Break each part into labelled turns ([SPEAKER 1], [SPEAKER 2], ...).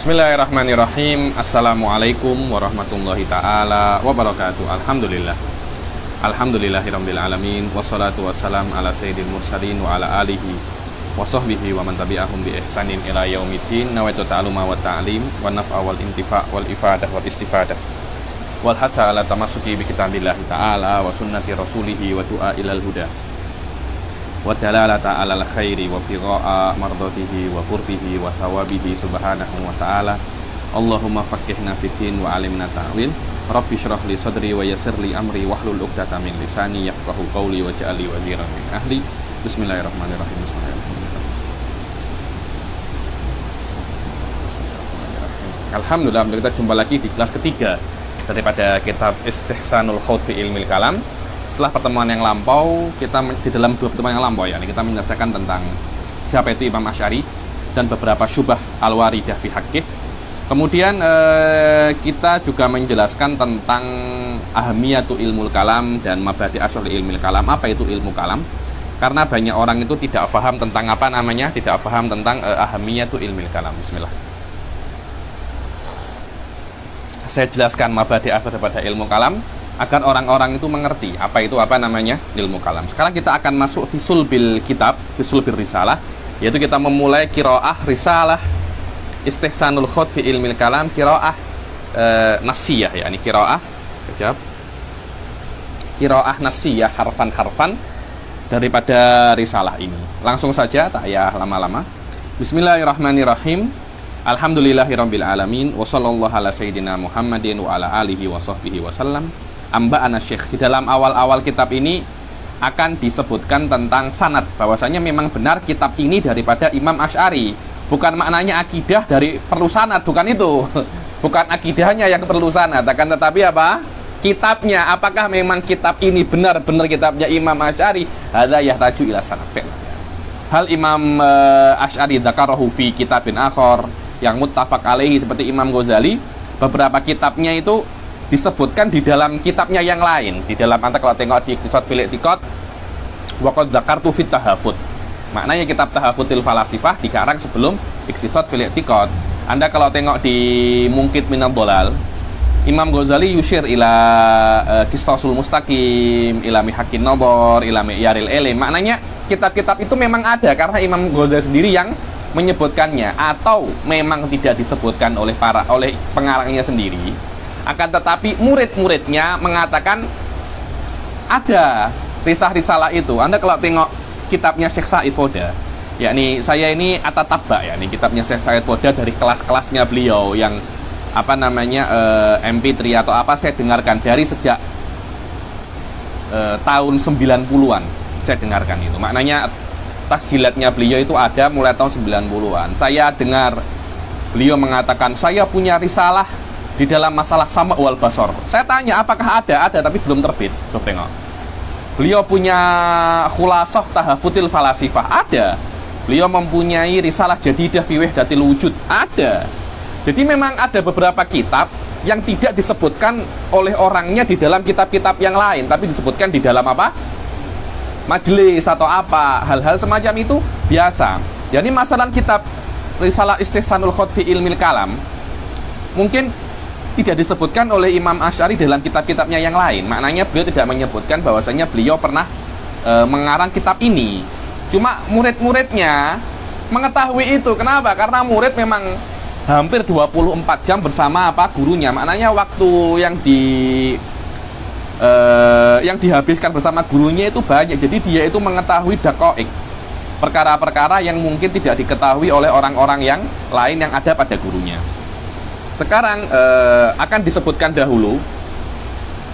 [SPEAKER 1] Bismillahirrahmanirrahim. Assalamualaikum warahmatullahi ta'ala wabarakatuh. Alhamdulillahirabbil alamin. Wassalatu wassalam ala sayyidil mursalin wa ala alihi wa sahbihi wa man tabi'ahum bi ihsanin ila yaumiddin. Nawaitu ta'aluma wa ta'lim wa naf'a wal intifa' wal ifadah wal istifadah wal hatha ala tamassuki bi kitabillahi ta'ala wa sunnati rasulihi wa du'a ilal huda wa dalalata alal khairi wa bigha'a mardatihi wa qurbihi wa thawabihi subhanahu wa ta'ala. Allahumma faqqihna fiddin wa alimna ta'wil. Rabbi shrah li sadri wa yassir li amri wahlul 'uqdatam min lisani yafqahu qawli waj'alni waziran min ahli. Bismillahirrahmanirrahim. Alhamdulillah, kita jumpa lagi di kelas ketiga daripada kitab Istihsanul Khawd fi Ilmil Kalam. Setelah pertemuan yang lampau, kita di dalam dua pertemuan yang lampau ya, kita menyelesaikan tentang siapa itu Imam Asy'ari dan beberapa syubah al-waridah fi haqqih. Kemudian kita juga menjelaskan tentang ahmiyatu ilmul kalam dan mabadi asy'ari ilmil kalam. Apa itu ilmu kalam? Karena banyak orang itu tidak paham tentang tidak paham tentang ahmiyatu ilmil kalam. Bismillah. Saya jelaskan mabadi asy'ari daripada ilmu kalam agar orang-orang itu mengerti ilmu kalam. Sekarang kita akan masuk fisul bil kitab, fisul bil risalah, yaitu kita memulai qiraah risalah Istihsanul Khawd fi Ilmil Kalam, qiraah nasiyah, yakni qiraah nasiyah, harfan-harfan daripada risalah ini. Langsung saja, tak payah lama-lama. Bismillahirrahmanirrahim. Alhamdulillahirabbil alamin wa sallallahu ala sayyidina Muhammadin wa ala alihi wa sahbihi wasallam. Amba'ana Syekh. Di dalam awal-awal kitab ini akan disebutkan tentang sanad, bahwasanya memang benar kitab ini daripada Imam Asy'ari. Bukan maknanya akidah dari perlu sanad, bukan itu. Bukan akidahnya yang perlu sanad, akan tetapi apa? Kitabnya, apakah memang kitab ini benar-benar kitabnya Imam Asy'ari? Hadza yahtaju ila sanad. Hal Imam Asy'ari dzakarahu fi kitabin akhar yang muttafaq alaihi seperti Imam Ghazali, beberapa kitabnya itu disebutkan di dalam kitabnya yang lain. Di dalam Anda kalau tengok di Iqtisad fil I'tiqad wa qad dzakartu fit tahafut. Maknanya kitab Tahaffutil Falasifah dikarang sebelum Iqtisad fil I'tiqad. Anda kalau tengok di Munqidh minadh dhalal, Imam Ghazali yushir ila Qistasul Mustaqim, ila Mihaqqin Nadhar, ila Mi'yaril Ilm. Maknanya kitab-kitab itu memang ada karena Imam Ghazali sendiri yang menyebutkannya, atau memang tidak disebutkan oleh pengarangnya sendiri. Akan tetapi murid-muridnya mengatakan ada risalah itu. Anda kalau tengok kitabnya Syekh Said Foda, yakni saya ini atatabba, yakni kitabnya Syekh Said Foda dari kelas-kelasnya beliau yang MP3 atau apa, saya dengarkan dari sejak tahun 90-an saya dengarkan itu. Maknanya tasjilatnya beliau itu ada mulai tahun 90-an. Saya dengar beliau mengatakan saya punya risalah di dalam masalah sama wal basor. Saya tanya apakah ada, tapi belum terbit. Coba tengok. Beliau punya Khulasah Tahaffutil Falasifah, ada. Beliau mempunyai risalah Jadidah fi Wahdatil Wujud, ada. Jadi memang ada beberapa kitab yang tidak disebutkan oleh orangnya di dalam kitab-kitab yang lain, tapi disebutkan di dalam apa? Majelis atau apa, hal-hal semacam itu biasa. Jadi masalah kitab risalah Istihsanul Khawd fi Ilmil Kalam mungkin tidak disebutkan oleh Imam Asy'ari dalam kitab-kitabnya yang lain. Maknanya beliau tidak menyebutkan bahwasanya beliau pernah mengarang kitab ini. Cuma murid-muridnya mengetahui itu. Kenapa? Karena murid memang hampir 24 jam bersama gurunya. Maknanya waktu yang dihabiskan bersama gurunya itu banyak. Jadi dia itu mengetahui daqaiq, perkara-perkara yang mungkin tidak diketahui oleh orang-orang yang lain yang ada pada gurunya. Sekarang akan disebutkan dahulu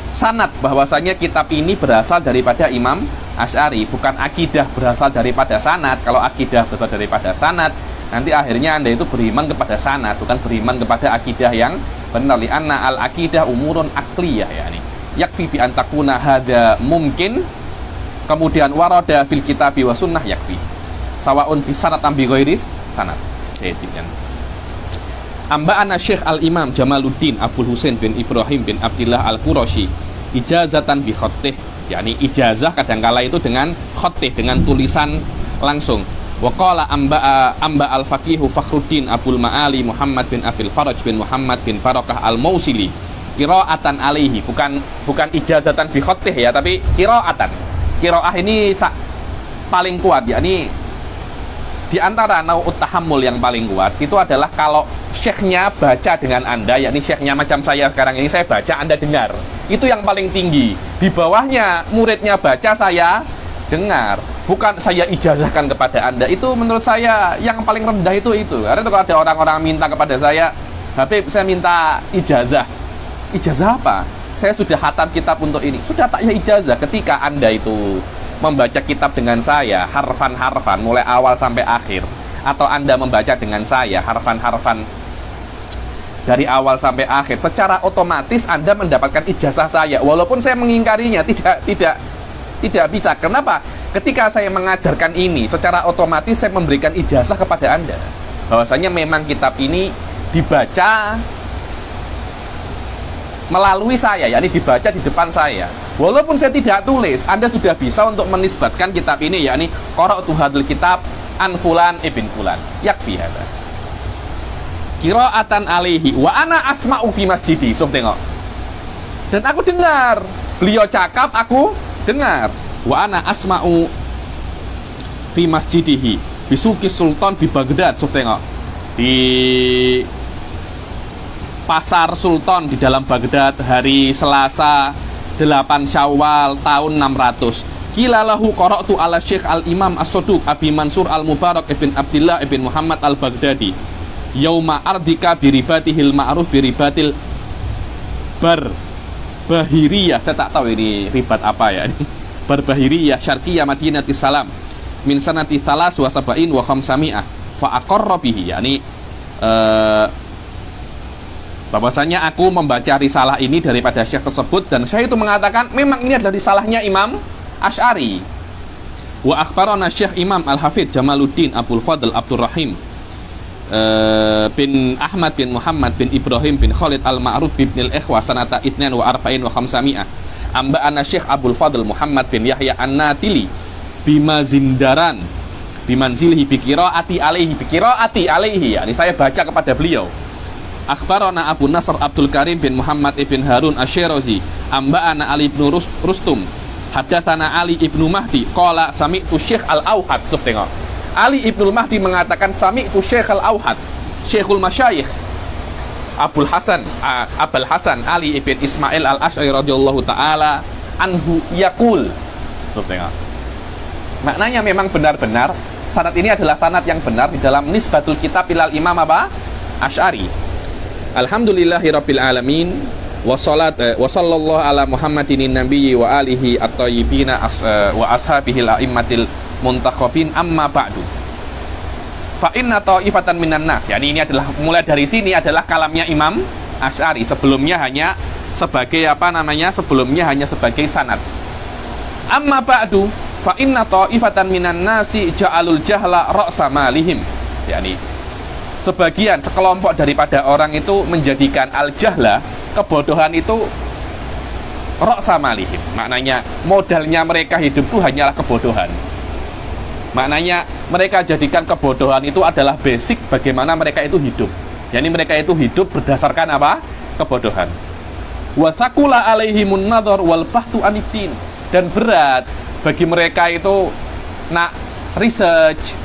[SPEAKER 1] sanad, bahwasanya kitab ini berasal daripada Imam Asy'ari, bukan akidah berasal daripada sanad. Kalau akidah berasal daripada sanad, nanti akhirnya Anda itu beriman kepada sanad, bukan beriman kepada akidah yang benar. Li'anna al-akidah umurun aqliyah, yakni yakfi bi an takuna hadza mungkin, kemudian warada fil kitabi wa sunnah yakfi sawaun bi sanad am bi ghairi sanad. Amba'ana Syekh Al-Imam Jamaluddin Abdul Husain bin Ibrahim bin Abdillah Al-Qurashi ijazatan bi khattih, yakni ijazah kadangkala itu dengan khattih, dengan tulisan langsung. Wa qala amba al-faqihu Fakhruddin Abul Ma'ali Muhammad bin Abil Faraj bin Muhammad bin Barakah al-Mausili qiraatan alaihi, bukan ijazatan bi khattih ya, tapi qiraatan. Qiraah ini paling kuat, yakni di antara naut tahammul yang paling kuat itu adalah kalau syekhnya baca dengan Anda, yakni syekhnya macam saya sekarang ini, saya baca Anda dengar. Itu yang paling tinggi. Di bawahnya muridnya baca, saya dengar. Bukan saya ijazahkan kepada Anda. Itu menurut saya yang paling rendah itu. Karena kalau ada orang-orang minta kepada saya, Habib saya minta ijazah. Ijazah apa? Saya sudah khatam kitab untuk ini. Sudah tak ya ijazah. Ketika Anda itu membaca kitab dengan saya harfan-harfan mulai awal sampai akhir, atau Anda membaca dengan saya harfan-harfan dari awal sampai akhir, secara otomatis Anda mendapatkan ijazah saya. Walaupun saya mengingkarinya, tidak bisa. Kenapa? Ketika saya mengajarkan ini, secara otomatis saya memberikan ijazah kepada Anda bahwasanya memang kitab ini dibaca melalui saya, yakni dibaca di depan saya. Walaupun saya tidak tulis, Anda sudah bisa untuk menisbatkan kitab ini, yakni qara'tu hadzal kitab an fulan ibn fulan. Yakfi hada. Qira'atan alaihi wa ana asma'u fi masjidi. Sof tengok. Dan aku dengar. Beliau cakap, aku dengar. Wa ana asma'u fi masjidihi bisuki sultan di Baghdad. Sof tengok. Di Pasar Sultan di dalam Baghdad hari Selasa 8 Syawal tahun 600. Kilalahu qara'tu ala Syekh al-Imam as-Saduq Abi Mansur al-Mubarak ibn Abdillah ibn Muhammad al-Baghdadi yauma ardika biribatihil ma'ruf biribatil Barbahiriyah. Saya tak tahu ini ribat apa ya. Barbahiriyah Syarqiyah Madinatis Salam min sanati 73 wa 500 fa aqarra bihi, yakni bahwasanya aku membaca risalah ini daripada syekh tersebut, dan syekh itu mengatakan memang ini adalah risalahnya Imam Asy'ari. Wa akhbarana Syekh Imam Al-Hafidz Jamaluddin Abdul Fadl Abdurrahim bin Ahmad bin Muhammad bin Ibrahim bin Khalid Al-Ma'ruf bin Al-Ikhwa sanata 42 wa 500. Amba ana Syekh Abdul Fadl Muhammad bin Yahya An-Natili bimazindaran bimanzilihi biqiraati alaihi, yakni saya baca kepada beliau. Akhbarana Abu Nasr Abdul Karim bin Muhammad ibn Harun Asy-Syirazi amba'ana Ali ibn Rustum hadatsana Ali ibn Mahdi qala sami'tu Syekh Al-Auhad. Suf tengok. Ali ibn Mahdi mengatakan sami'tu Syekh Al-Auhad Syekhul Masyayikh Abul Hasan Ali ibn Ismail Al-Asy'ari radhiyallahu taala anhu yaqul. Suf tengok. Maknanya memang benar-benar sanad ini adalah sanad yang benar di dalam nisbatul kitab ilal Imam apa? Asy'ari. Alhamdulillahirabbil alamin wa sallallahu ala Muhammadin nabiyyi wa alihi at-thayyibin wa ashabihil a'immatil muntakhabin amma ba'du. Fa inna ta'ifatan minan nas. Yani ini adalah mulai dari sini adalah kalamnya Imam Asy'ari. Sebelumnya hanya sebagai Sebelumnya hanya sebagai sanad. Amma ba'du fa inna ta'ifatan minan nasi ja'alul jahla ra'sa malihim. Yani sekelompok daripada orang itu menjadikan al-jahla, kebodohan itu ra'sa malihim. Maknanya modalnya mereka hidup itu hanyalah kebodohan. Maknanya mereka jadikan kebodohan itu adalah basic bagaimana mereka itu hidup. Yani mereka itu hidup berdasarkan apa? Kebodohan. Wa thaqula alaihimun nadhar wal bahthu aniddin. Dan berat bagi mereka itu nak research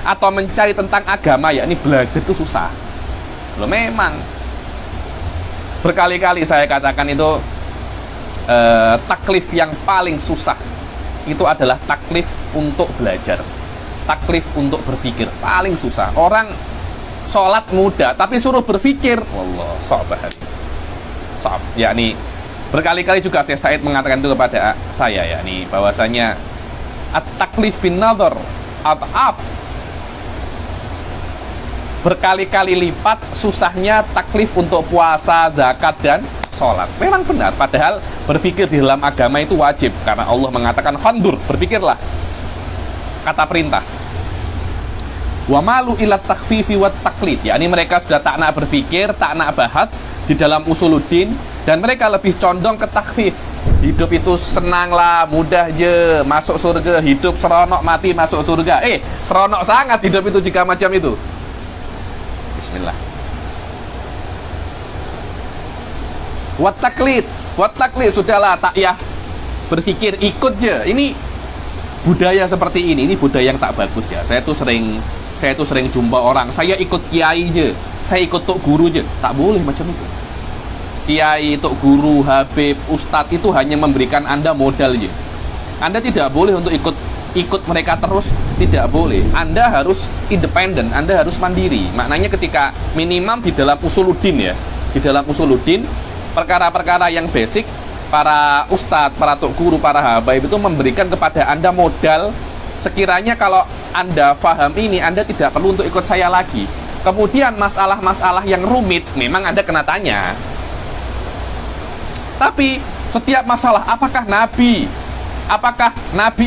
[SPEAKER 1] atau mencari tentang agama, yakni belajar itu susah. Loh, memang berkali-kali saya katakan itu taklif yang paling susah itu adalah taklif untuk belajar, taklif untuk berpikir paling susah. Orang sholat mudah tapi suruh berpikir, wallah sabar. Yakni berkali-kali juga Syekh Said mengatakan itu kepada saya, yakni bahwasanya at-taklif bin nadhar at'af, berkali-kali lipat susahnya taklif untuk puasa, zakat, dan sholat. Memang benar, padahal berpikir di dalam agama itu wajib, karena Allah mengatakan fandur, berpikirlah, kata perintah. Wa malu ila takhfifi wat taklid, yakni mereka sudah tak nak berpikir, tak nak bahas di dalam usuluddin, dan mereka lebih condong ke takhfif, hidup itu senanglah, mudah je, masuk surga, hidup seronok, mati masuk surga. Seronok sangat hidup itu jika macam itu. Bismillah. Wat taklid, sudahlah, tak ya berpikir ikut je. Ini budaya seperti ini budaya yang tak bagus ya. Saya tuh sering jumpa orang, saya ikut kiai je, saya ikut tok guru je. Tak boleh macam itu. Kiai, tok guru, habib, ustadz itu hanya memberikan Anda modal je. Anda tidak boleh untuk ikut mereka terus, tidak boleh. Anda harus independen, Anda harus mandiri. Maknanya ketika minimal di dalam usuluddin ya, di dalam usuluddin perkara-perkara yang basic, para ustadz, para tok guru, para habaib itu memberikan kepada Anda modal. Sekiranya kalau Anda faham ini, Anda tidak perlu untuk ikut saya lagi. Kemudian masalah-masalah yang rumit memang Anda kena tanya. Tapi setiap masalah, apakah Nabi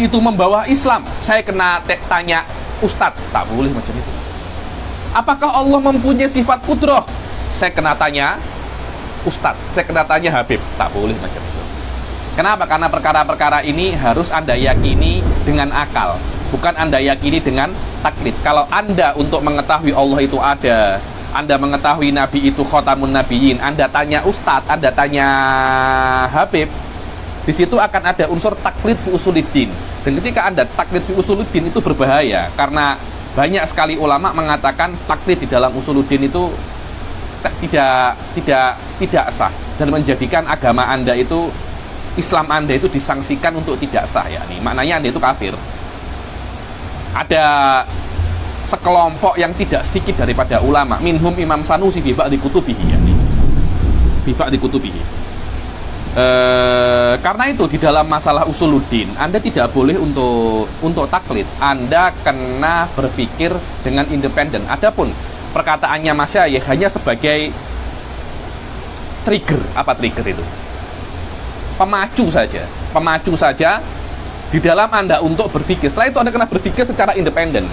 [SPEAKER 1] itu membawa Islam? Saya kena tanya ustadz, tak boleh macam itu. Apakah Allah mempunyai sifat kudrah? Saya kena tanya ustadz, saya kena tanya habib, tak boleh macam itu. Kenapa? Karena perkara-perkara ini harus Anda yakini dengan akal, bukan Anda yakini dengan taklid. Kalau Anda untuk mengetahui Allah itu ada, Anda mengetahui Nabi itu khotamun nabiyyin, Anda tanya ustadz, Anda tanya habib, di situ akan ada unsur taklid fi usuluddin. Dan ketika Anda taklid fi usuluddin itu berbahaya, karena banyak sekali ulama mengatakan taklid di dalam usuluddin itu tidak sah dan menjadikan agama Anda itu, Islam Anda itu disangsikan untuk tidak sah ya. Nih, maknanya Anda itu kafir. Ada sekelompok yang tidak sedikit daripada ulama, minhum Imam Sanusi fi ba'di kutubihi ya. Fi ba'di kutubihi. Karena itu di dalam masalah usuluddin Anda tidak boleh untuk taklid. Anda kena berpikir dengan independen. Adapun perkataannya masyayikh hanya sebagai trigger. Apa trigger itu? Pemacu saja di dalam Anda untuk berpikir. Setelah itu Anda kena berpikir secara independen.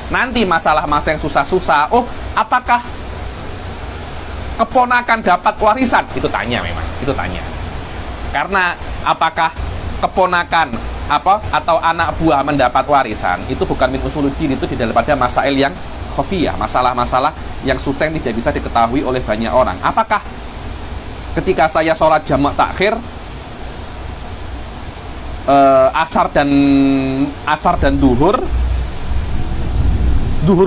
[SPEAKER 1] Nanti masalah-masalah yang susah-susah, apakah keponakan dapat warisan? Itu tanya memang, itu tanya. Karena apakah keponakan atau anak buah mendapat warisan, itu bukan min usuluddin, itu di daripada masail yang khafiyah, masalah-masalah yang susah yang tidak bisa diketahui oleh banyak orang. Apakah ketika saya sholat jamak takhir, asar dan duhur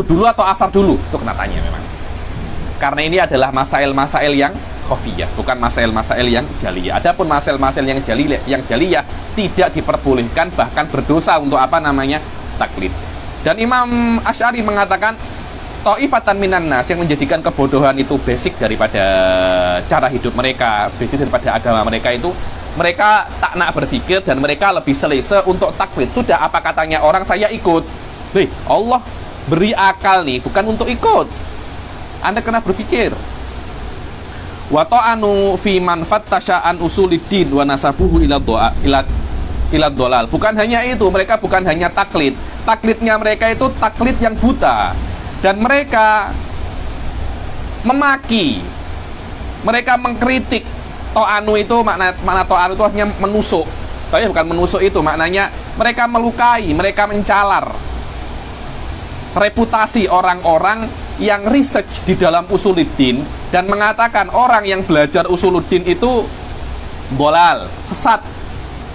[SPEAKER 1] dulu atau asar dulu? Itu kena tanya memang. Karena ini adalah masail-masail yang khafiyah, bukan masail-masail yang jaliyah. Adapun masail-masail yang jaliyah tidak diperbolehkan, bahkan berdosa untuk taklid. Dan Imam Asy'ari mengatakan ta'ifatan minan nas, yang menjadikan kebodohan itu basic daripada cara hidup mereka, basic daripada agama mereka itu, mereka tak nak berpikir dan mereka lebih selesa untuk taklid. Sudah apa katanya orang, saya ikut. Allah beri akal nih, bukan untuk ikut. Anda kena berpikir. Wa ta'anu fi man fattasha an usuluddin wa nasabuhu ila dhalal. Bukan hanya itu, mereka bukan hanya taklid. Taklidnya mereka itu taklid yang buta. Dan mereka memaki, mereka mengkritik. To'anu itu makna to'anu itu artinya menusuk. Tapi bukan menusuk itu, maknanya mereka melukai, mereka mencalar reputasi orang-orang yang research di dalam usuluddin dan mengatakan orang yang belajar usuluddin itu bolal, sesat.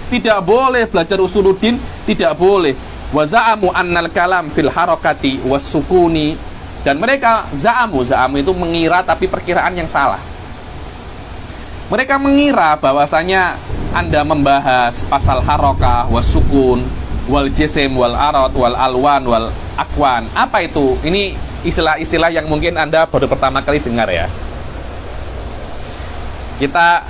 [SPEAKER 1] Tidak boleh belajar usuluddin, tidak boleh. Wa za'amu annal kalam fil harakati was sukuni, dan mereka za'amu itu mengira, tapi perkiraan yang salah. Mereka mengira bahwasanya Anda membahas pasal harakah was sukun wal jisim wal arad wal alwan wal akwan. Apa itu? Ini istilah-istilah yang mungkin Anda baru pertama kali dengar ya. Kita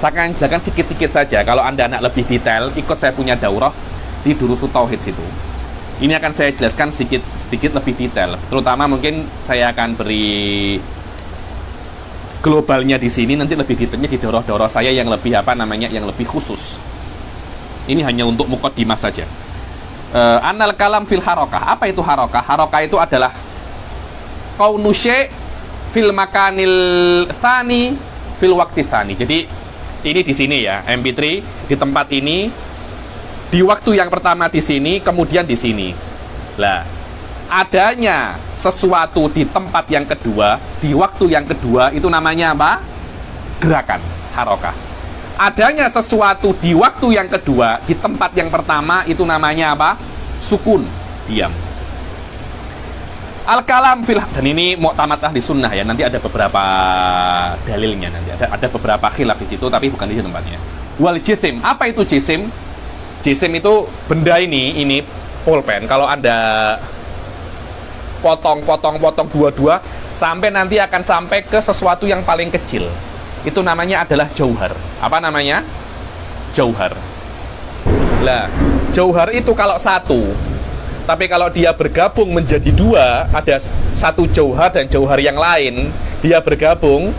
[SPEAKER 1] akan jelaskan sikit-sikit saja. Kalau Anda nak lebih detail, ikut saya punya daurah di Durusul Tauhid situ. Ini akan saya jelaskan sedikit lebih detail. Terutama mungkin saya akan beri globalnya di sini, nanti lebih detailnya di daurah-daurah saya yang lebih yang lebih khusus. Ini hanya untuk muqaddimah saja. Anal kalam fil harakah. Apa itu harakah? Harakah itu adalah kaunu syai' fil makanil tsani fil waqti tsani. Jadi Ini di sini ya, MP3 di tempat ini, di waktu yang pertama di sini, kemudian di sini. Lah, adanya sesuatu di tempat yang kedua, di waktu yang kedua, itu namanya apa? Gerakan, harokah. Adanya sesuatu di waktu yang kedua, di tempat yang pertama, itu namanya apa? Sukun, diam. Al-kalam fil, dan ini mu'tamad ahli sunnah ya, nanti ada beberapa dalilnya, nanti ada beberapa khilaf di situ, tapi bukan di tempatnya. Wal jisim, apa itu jisim? Jisim itu benda ini pulpen. Kalau Anda potong dua-dua, sampai nanti akan sampai ke sesuatu yang paling kecil. Itu namanya adalah jauhar. Apa namanya? Jauhar. Lah, jauhar itu kalau satu, tapi kalau dia bergabung menjadi dua, ada satu jauhar dan jauhar yang lain, dia bergabung,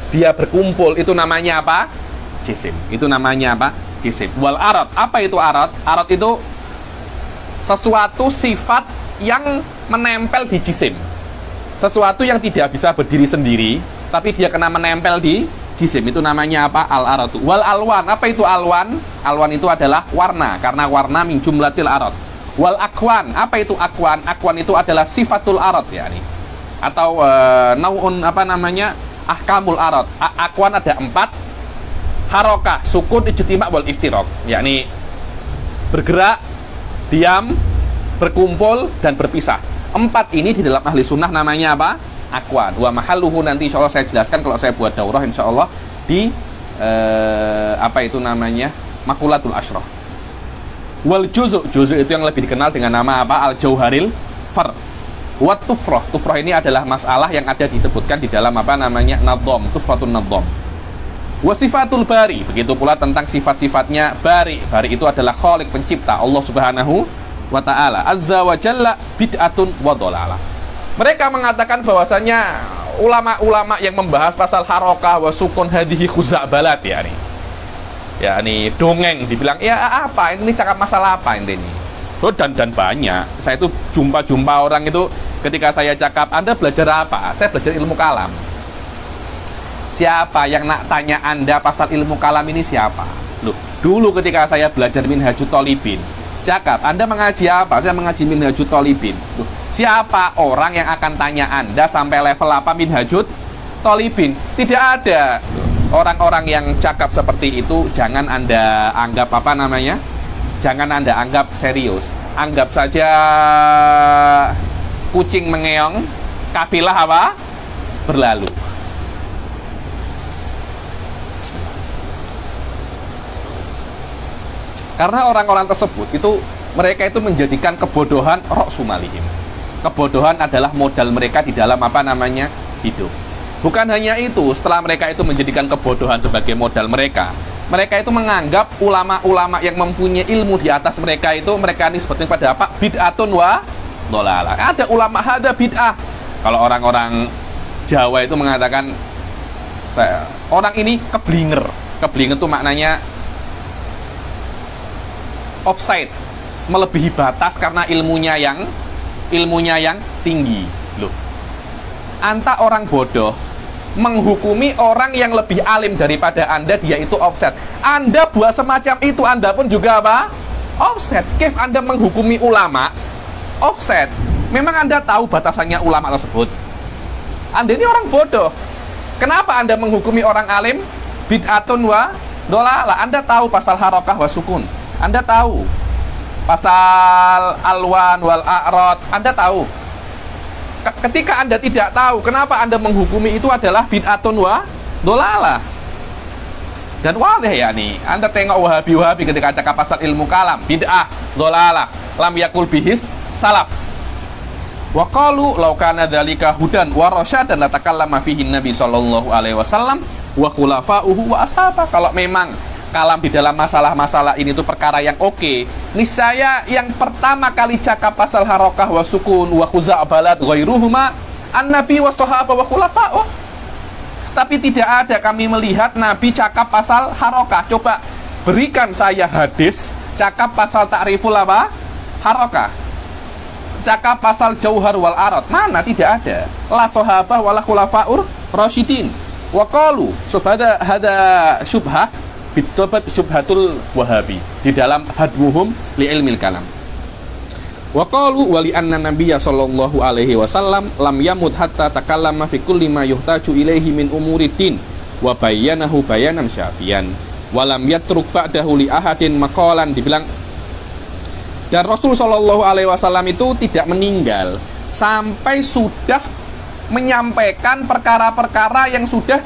[SPEAKER 1] dia berkumpul, itu namanya apa? Jisim. Itu namanya apa? Jisim. Wal arad, apa itu arad? Arad itu sesuatu sifat yang menempel di jisim. Sesuatu yang tidak bisa berdiri sendiri, tapi dia kena menempel di jisim. Itu namanya apa? Al-arad. Wal alwan, apa itu alwan? Alwan itu adalah warna, karena warna min jumlatil arad. Wal akwan, apa itu akwan? Akwan itu adalah sifatul arad ya nih. Atau naun apa namanya? Ahkamul arad. Akwan ada 4. Harokah, sukun, ijtima' wal iftiraq. Yakni bergerak, diam, berkumpul dan berpisah. 4 ini di dalam ahli sunnah namanya apa? Akwan. Wa mahalluhu, nanti insyaallah saya jelaskan kalau saya buat daurah insyaallah di apa itu namanya? Makulatul Asyrah. Wal juzu' itu yang lebih dikenal dengan nama apa? Al-jauharil far. Wat tufrah. Tufrah ini adalah masalah yang ada disebutkan di dalam apa namanya? Nadham, tufratun nadham. Wasifatul bari, begitu pula tentang sifat-sifatnya bari. Bari itu adalah khaliq, pencipta, Allah Subhanahu wa ta'ala. Azza wa jalla bid'atun wa dhalalah. Mereka mengatakan bahwasanya ulama-ulama yang membahas pasal harokah wa sukun hadhihi khuza'balat ya nih. Ya ini dongeng, dibilang ya apa ini, cakap masalah apa ini? Oh, dan banyak. Saya itu jumpa orang itu ketika saya cakap, Anda belajar apa? Saya belajar ilmu kalam. Siapa yang nak tanya Anda pasal ilmu kalam ini siapa? Loh, dulu ketika saya belajar Minhajut Thalibin, cakap, Anda mengaji apa? Saya mengaji Minhajut Thalibin. Loh, siapa orang yang akan tanya Anda sampai level apa Minhajut Thalibin? Tidak ada. Orang-orang yang cakap seperti itu jangan Anda anggap apa namanya? Jangan Anda anggap serius. Anggap saja kucing mengeong, kafilah apa? Berlalu. Karena orang-orang tersebut itu mereka itu menjadikan kebodohan ra'su malihim. Kebodohan adalah modal mereka di dalam apa namanya? Hidup. Bukan hanya itu, setelah mereka itu menjadikan kebodohan sebagai modal mereka itu menganggap ulama-ulama yang mempunyai ilmu di atas mereka itu mereka nisbatin pada apa? Bid'atun wa dhalalah. Ada ulama hada bid'ah. Kalau orang-orang Jawa itu mengatakan orang ini keblinger. Keblinger itu maknanya offside, melebihi batas karena ilmunya yang tinggi. Loh, anta orang bodoh menghukumi orang yang lebih alim daripada Anda, dia itu offset. Anda buat semacam itu, Anda pun juga apa? Offset. Kif Anda menghukumi ulama offset. Memang Anda tahu batasannya ulama tersebut. Anda ini orang bodoh. Kenapa Anda menghukumi orang alim bid'atun wa dhalalah? Anda tahu pasal harokah wa sukun, Anda tahu pasal alwan wal a'rad, Anda tahu. Ketika Anda tidak tahu, kenapa Anda menghukumi itu adalah bid'atun wa dhalalah? Dan wadih ya nih, Anda tengok Wahabi ketika cakap pasal ilmu kalam, bid'ah, dhalalah, lam yakul bihis salaf. Wa qalu law kana dzalika hudan wa rasyadan la takallama fihi Nabi sallallahu alaihi wasallam wa khulafa'uhu wa ashabah. Kalau memang kalam di dalam masalah-masalah ini tuh perkara yang oke, niscaya yang pertama kali cakap pasal harokah wa sukun wa khuza'balat ghairuhuma an-nabi wa sahabah wa khulafa'uh. Tapi tidak ada kami melihat Nabi cakap pasal harokah. Coba berikan saya hadis cakap pasal ta'riful apa? Harokah. Cakap pasal jauhar wal arad. Mana? Tidak ada. La sahabah wala khulafa'ur rasyidin. Wa qalu, hada syubhah bitobat syubhatul wahabi di dalam hadwuhum li ilmil kalam. Wa qalu wa li anna nabiyya sallallahu alaihi wasallam lam yamut hatta takallama fi kulli ma yuhtaju ilaihi min umuriddin wa bayyanahu bayanan syafiyan wa lam yatruk ba'dahu li ahadin maqalan. Dibilang dan Rasul sallallahu alaihi wasallam itu tidak meninggal sampai sudah menyampaikan perkara-perkara yang sudah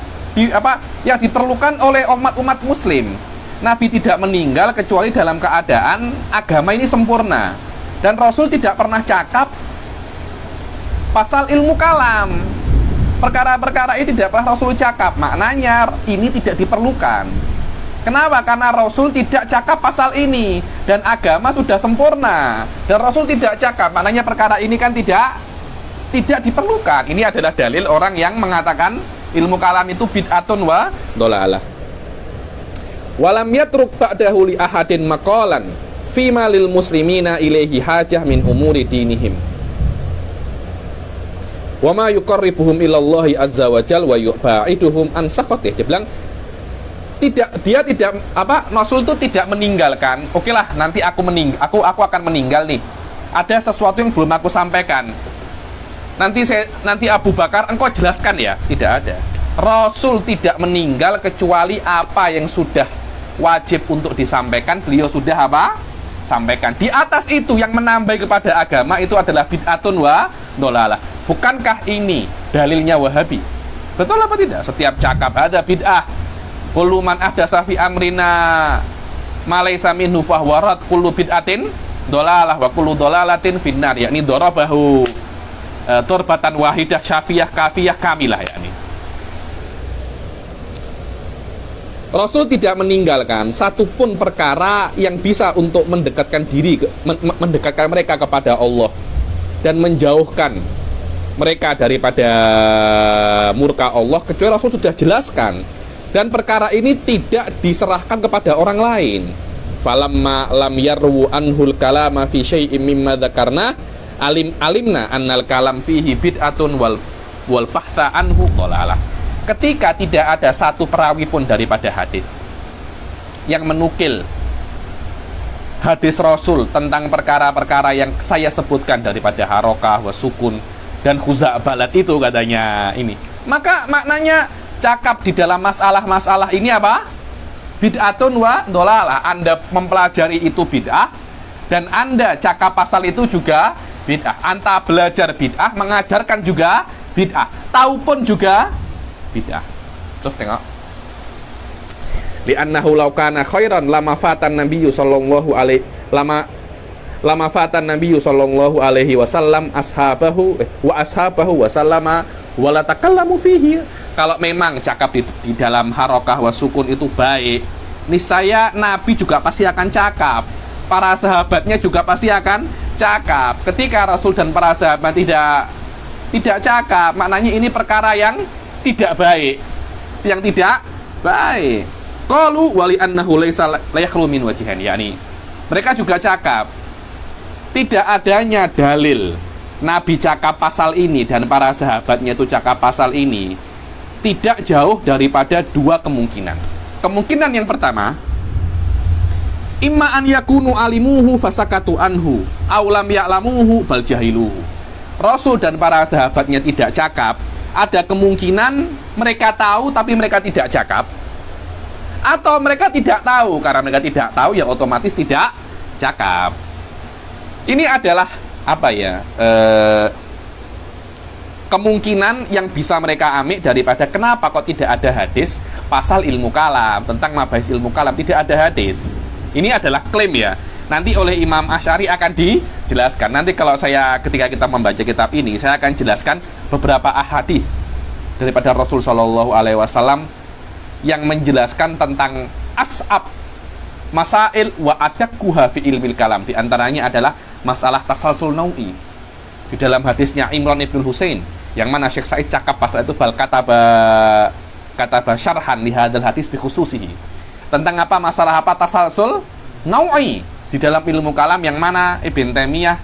[SPEAKER 1] yang diperlukan oleh umat muslim. Nabi tidak meninggal kecuali dalam keadaan agama ini sempurna. Dan Rasul tidak pernah cakap pasal ilmu kalam. Perkara-perkara ini tidak pernah Rasul cakap. Maknanya ini tidak diperlukan. Kenapa? Karena Rasul tidak cakap pasal ini. Dan agama sudah sempurna. Dan Rasul tidak cakap. Maknanya perkara ini kan tidak diperlukan. Ini adalah dalil orang yang mengatakan ilmu kalam itu bid'atun wa dhalalah. Walam yatruk ba'dahu li ahadin maqalan fima lil muslimina ilaihi hajah min umuri dinihim wa ma yuqarribuhum ilallahi azza wa jal wa yuba'iduhum an sakhatih. Dia bilang dia tidak Rasul itu tidak meninggalkan, oke lah nanti aku akan meninggal nih, ada sesuatu yang belum aku sampaikan, nanti Abu Bakar engkau jelaskan ya. Tidak ada. Rasul tidak meninggal kecuali apa yang sudah wajib untuk disampaikan beliau sudah sampaikan. Di atas itu yang menambah kepada agama itu adalah bid'atun wa dhalalah. Bukankah ini dalilnya Wahabi? Betul apa tidak? Setiap cakap ada bid'ah. Kullu man ahdatsa fi amrina ma laysa minhu fahuwa rad, kullu bid'atin dhalalah wa kullu dhalalatin finnar. Yakni darabahu turbatan wahidah syafiyah kafiyah kamilah, yakni Rasul tidak meninggalkan satupun perkara yang bisa untuk mendekatkan mendekatkan mereka kepada Allah dan menjauhkan mereka daripada murka Allah, kecuali Rasul sudah jelaskan. Dan perkara ini tidak diserahkan kepada orang lain. Falamma lam yarwu anhul kalama fi syai'im mimma dzakarna alimna annal kalam fihi bid'atun wal bahtha anhu dhalalah. Ketika tidak ada satu perawi pun daripada hadis yang menukil hadis Rasul tentang perkara-perkara yang saya sebutkan daripada harokah, wasukun, dan khuza'balat itu katanya ini, maka maknanya cakap di dalam masalah-masalah ini apa? Bid'atun wa dhalalah. Anda mempelajari itu bid'ah, dan Anda cakap pasal itu juga bid'ah. Anda belajar bid'ah, mengajarkan juga bid'ah, tahu pun juga bid'ah. Coba tengok. Li'annahu law kana khairan lama fatan nabiyyu sallallahu alaihi wasallam ashabahu wa sallama wa la takallamu fihi. Kalau memang cakap di dalam harokah wasukun itu baik, niscaya Nabi juga pasti akan cakap, para sahabatnya juga pasti akan cakap. Ketika Rasul dan para sahabat tidak cakap, maknanya ini perkara yang tidak baik, Qalu wali annahu laisa la yakhlu min wajhain, yakni mereka juga cakap tidak adanya dalil Nabi cakap pasal ini dan para sahabatnya itu cakap pasal ini tidak jauh daripada dua kemungkinan. Kemungkinan yang pertama, imma an yakunu alimuhu fasakatu anhu aw lam ya'lamuhu bal jahiluhu. Rasul dan para sahabatnya tidak cakap, ada kemungkinan mereka tahu tapi mereka tidak cakap, atau mereka tidak tahu, karena mereka tidak tahu ya otomatis tidak cakap. Ini adalah kemungkinan yang bisa mereka ambil daripada kenapa kok tidak ada hadis pasal ilmu kalam, tentang mabahis ilmu kalam tidak ada hadis. Ini adalah klaim ya. Nanti oleh Imam Asy'ari akan dijelaskan. Nanti kalau ketika kita membaca kitab ini, saya akan jelaskan beberapa ahadits daripada Rasul Shallallahu Alaihi Wasallam yang menjelaskan tentang as'ab masail wa adakkuha fi ilmil kalam. Di antaranya adalah masalah tasalsul nau'i. Di dalam hadisnya Imran ibn Husain, yang mana Syekh Said cakap pasal itu bal kataba syarhan li hadzal hadis bi khususihi. Tentang apa masalah apa tasalsul nau'i di dalam ilmu kalam, yang mana Ibn Taimiyah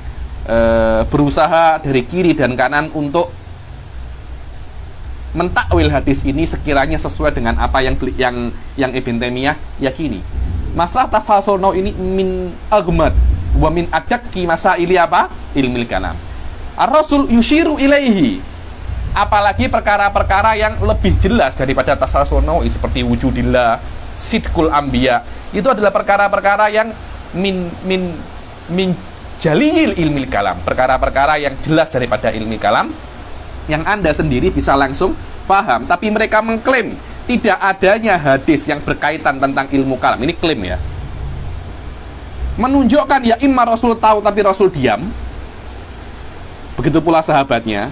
[SPEAKER 1] berusaha dari kiri dan kanan untuk mentakwil hadis ini sekiranya sesuai dengan apa yang Ibn Taimiyah yakini. Masalah tasalsul nau ini min agmad wa min adakki masaili apa? Ilmil kalam. Ar-Rasul yushiru ilaihi. Apalagi perkara-perkara yang lebih jelas daripada tasalsul nau seperti wujudillah, sidqul anbiya. Itu adalah perkara-perkara yang min jalil ilmil kalam. Perkara-perkara yang jelas daripada ilmi kalam, yang Anda sendiri bisa langsung paham. Tapi mereka mengklaim tidak adanya hadis yang berkaitan tentang ilmu kalam. Ini klaim ya. Menunjukkan ya imma Rasul tahu tapi Rasul diam. Begitu pula sahabatnya.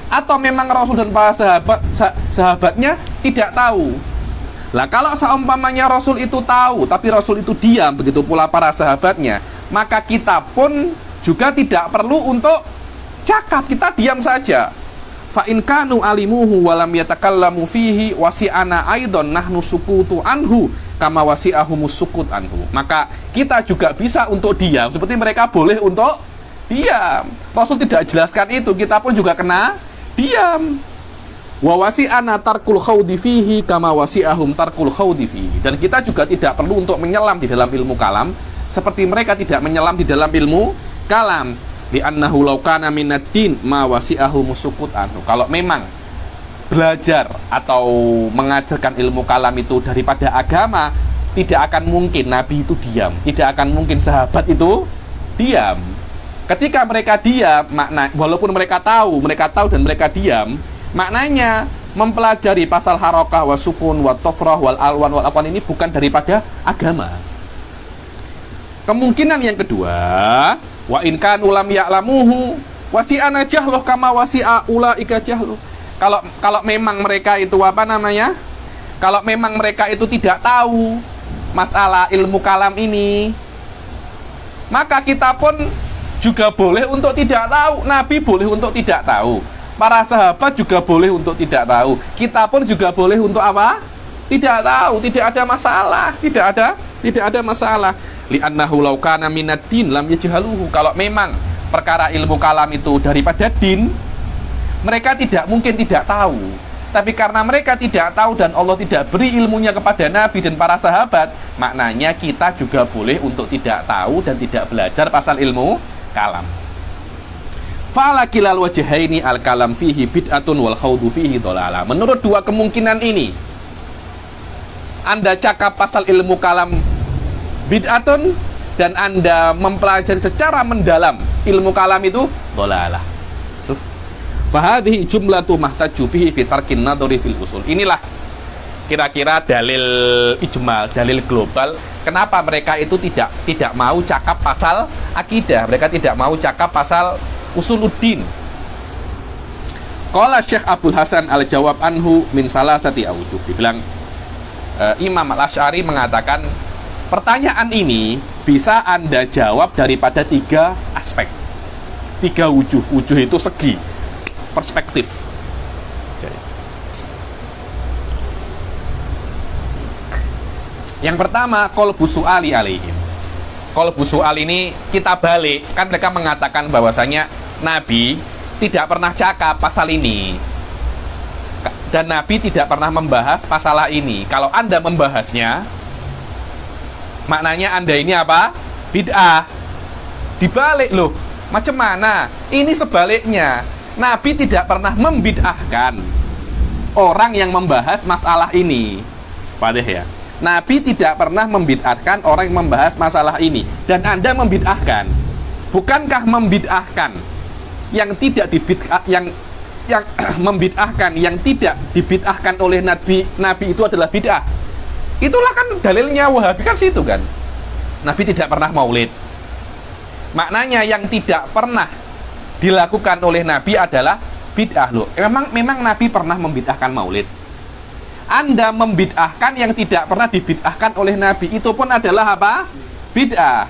[SPEAKER 1] Atau memang Rasul dan para sahabatnya tidak tahu. Lah kalau seumpamanya Rasul itu tahu tapi Rasul itu diam, begitu pula para sahabatnya, maka kita pun juga tidak perlu untuk cakap, kita diam saja. Fa in kanu alimuhu wa lam yatakallamu fihi wasi'ana aidon nahnu sukutu anhu kama wasi'ahumus sukut anhu. Maka kita juga bisa untuk diam seperti mereka boleh untuk diam. Rasul tidak jelaskan itu, kita pun juga kena diam. Wa wasi'ana tarkul khawdi fihi kama wasi'ahum tarkul khawdi fihi. Dan kita juga tidak perlu untuk menyelam di dalam ilmu kalam seperti mereka tidak menyelam di dalam ilmu kalam. Li'annahu law kana minad-din ma wasi'ahu musukut anhu. Kalau memang belajar atau mengajarkan ilmu kalam itu daripada agama, tidak akan mungkin Nabi itu diam, tidak akan mungkin sahabat itu diam. Ketika mereka diam, makna walaupun mereka tahu dan mereka diam, maknanya mempelajari pasal harokah wa sukun wa tofrah wal alwan wal aqwan ini bukan daripada agama. Kemungkinan yang kedua, wa in kanu lam ya'lamuhu wasi'ana jahluh kama wasi'a ulaika jahluh. Kalau memang mereka itu apa namanya? Kalau memang mereka itu tidak tahu masalah ilmu kalam ini, maka kita pun juga boleh untuk tidak tahu. Nabi boleh untuk tidak tahu. Para sahabat juga boleh untuk tidak tahu. Kita pun juga boleh untuk apa? Tidak tahu, tidak ada masalah, tidak ada masalah. Li'annahu law kana minad-din lam yajhaluhu. Kalau memang perkara ilmu kalam itu daripada din, mereka tidak mungkin tidak tahu. Tapi karena mereka tidak tahu dan Allah tidak beri ilmunya kepada Nabi dan para sahabat, maknanya kita juga boleh untuk tidak tahu dan tidak belajar pasal ilmu kalam. Fala kilal wajhaini al-kalam fihi bid'atun wal khawdu fihi dhalalah. Menurut dua kemungkinan ini, Anda cakap pasal ilmu kalam bid'atun dan Anda mempelajari secara mendalam ilmu kalam itu dhalalah. Fahadhihi jumlatu mahtaju bihi fi tarkin nadhari fil usul. Inilah kira-kira dalil ijmal, dalil global kenapa mereka itu tidak mau cakap pasal akidah, mereka tidak mau cakap pasal usuluddin. Qala Syekh Abdul Hasan al-Jawab anhu min salasati awjuh. Dibilang Imam Al-Asy'ari mengatakan pertanyaan ini bisa Anda jawab daripada tiga aspek, tiga wujuh. Wujuh itu segi, perspektif. Yang pertama, qalbu su'ali alaihim. Qalbu su'al ini kita balik, kan mereka mengatakan bahwasanya Nabi tidak pernah cakap pasal ini dan Nabi tidak pernah membahas masalah ini. Kalau Anda membahasnya, maknanya Anda ini apa? Bid'ah. Dibalik loh. Macam mana? Ini sebaliknya. Nabi tidak pernah membid'ahkan orang yang membahas masalah ini. Padahal ya, Nabi tidak pernah membid'ahkan orang yang membahas masalah ini. Dan Anda membid'ahkan. Bukankah membid'ahkan yang tidak dibid'ah, yang membid'ahkan yang tidak dibid'ahkan oleh Nabi itu adalah bid'ah? Itulah kan dalilnya Wahabi kan situ kan. Nabi tidak pernah maulid. Maknanya yang tidak pernah dilakukan oleh Nabi adalah bid'ah loh. Memang Nabi pernah membid'ahkan maulid. Anda membid'ahkan yang tidak pernah dibid'ahkan oleh Nabi, itu pun adalah apa? Bid'ah.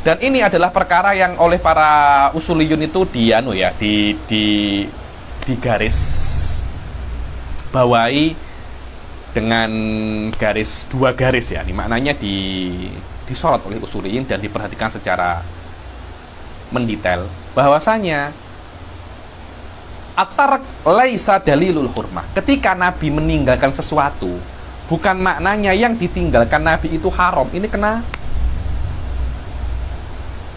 [SPEAKER 1] Dan ini adalah perkara yang oleh para usuliyun itu di garis bawahi dengan garis, dua garis ya. Ini maknanya disorot oleh usuliyun dan diperhatikan secara mendetail bahwasanya At-tark laisa dalilul hurmah. Ketika Nabi meninggalkan sesuatu, bukan maknanya yang ditinggalkan Nabi itu haram. Ini kena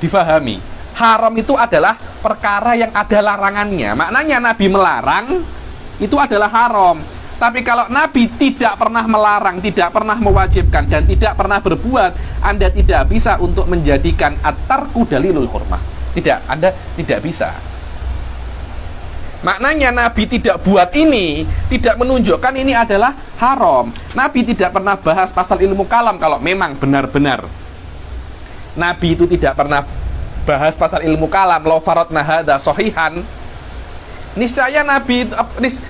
[SPEAKER 1] difahami. Haram itu adalah perkara yang ada larangannya. Maknanya Nabi melarang itu adalah haram. Tapi kalau Nabi tidak pernah melarang, tidak pernah mewajibkan, dan tidak pernah berbuat, Anda tidak bisa untuk menjadikan at-tarku dalilul hurmah. Tidak, Anda tidak bisa. Maknanya Nabi tidak buat ini, tidak menunjukkan ini adalah haram. Nabi tidak pernah bahas pasal ilmu kalam kalau memang benar-benar Nabi itu tidak pernah bahas pasal ilmu kalam. Law faradna hadza sahihan, niscaya Nabi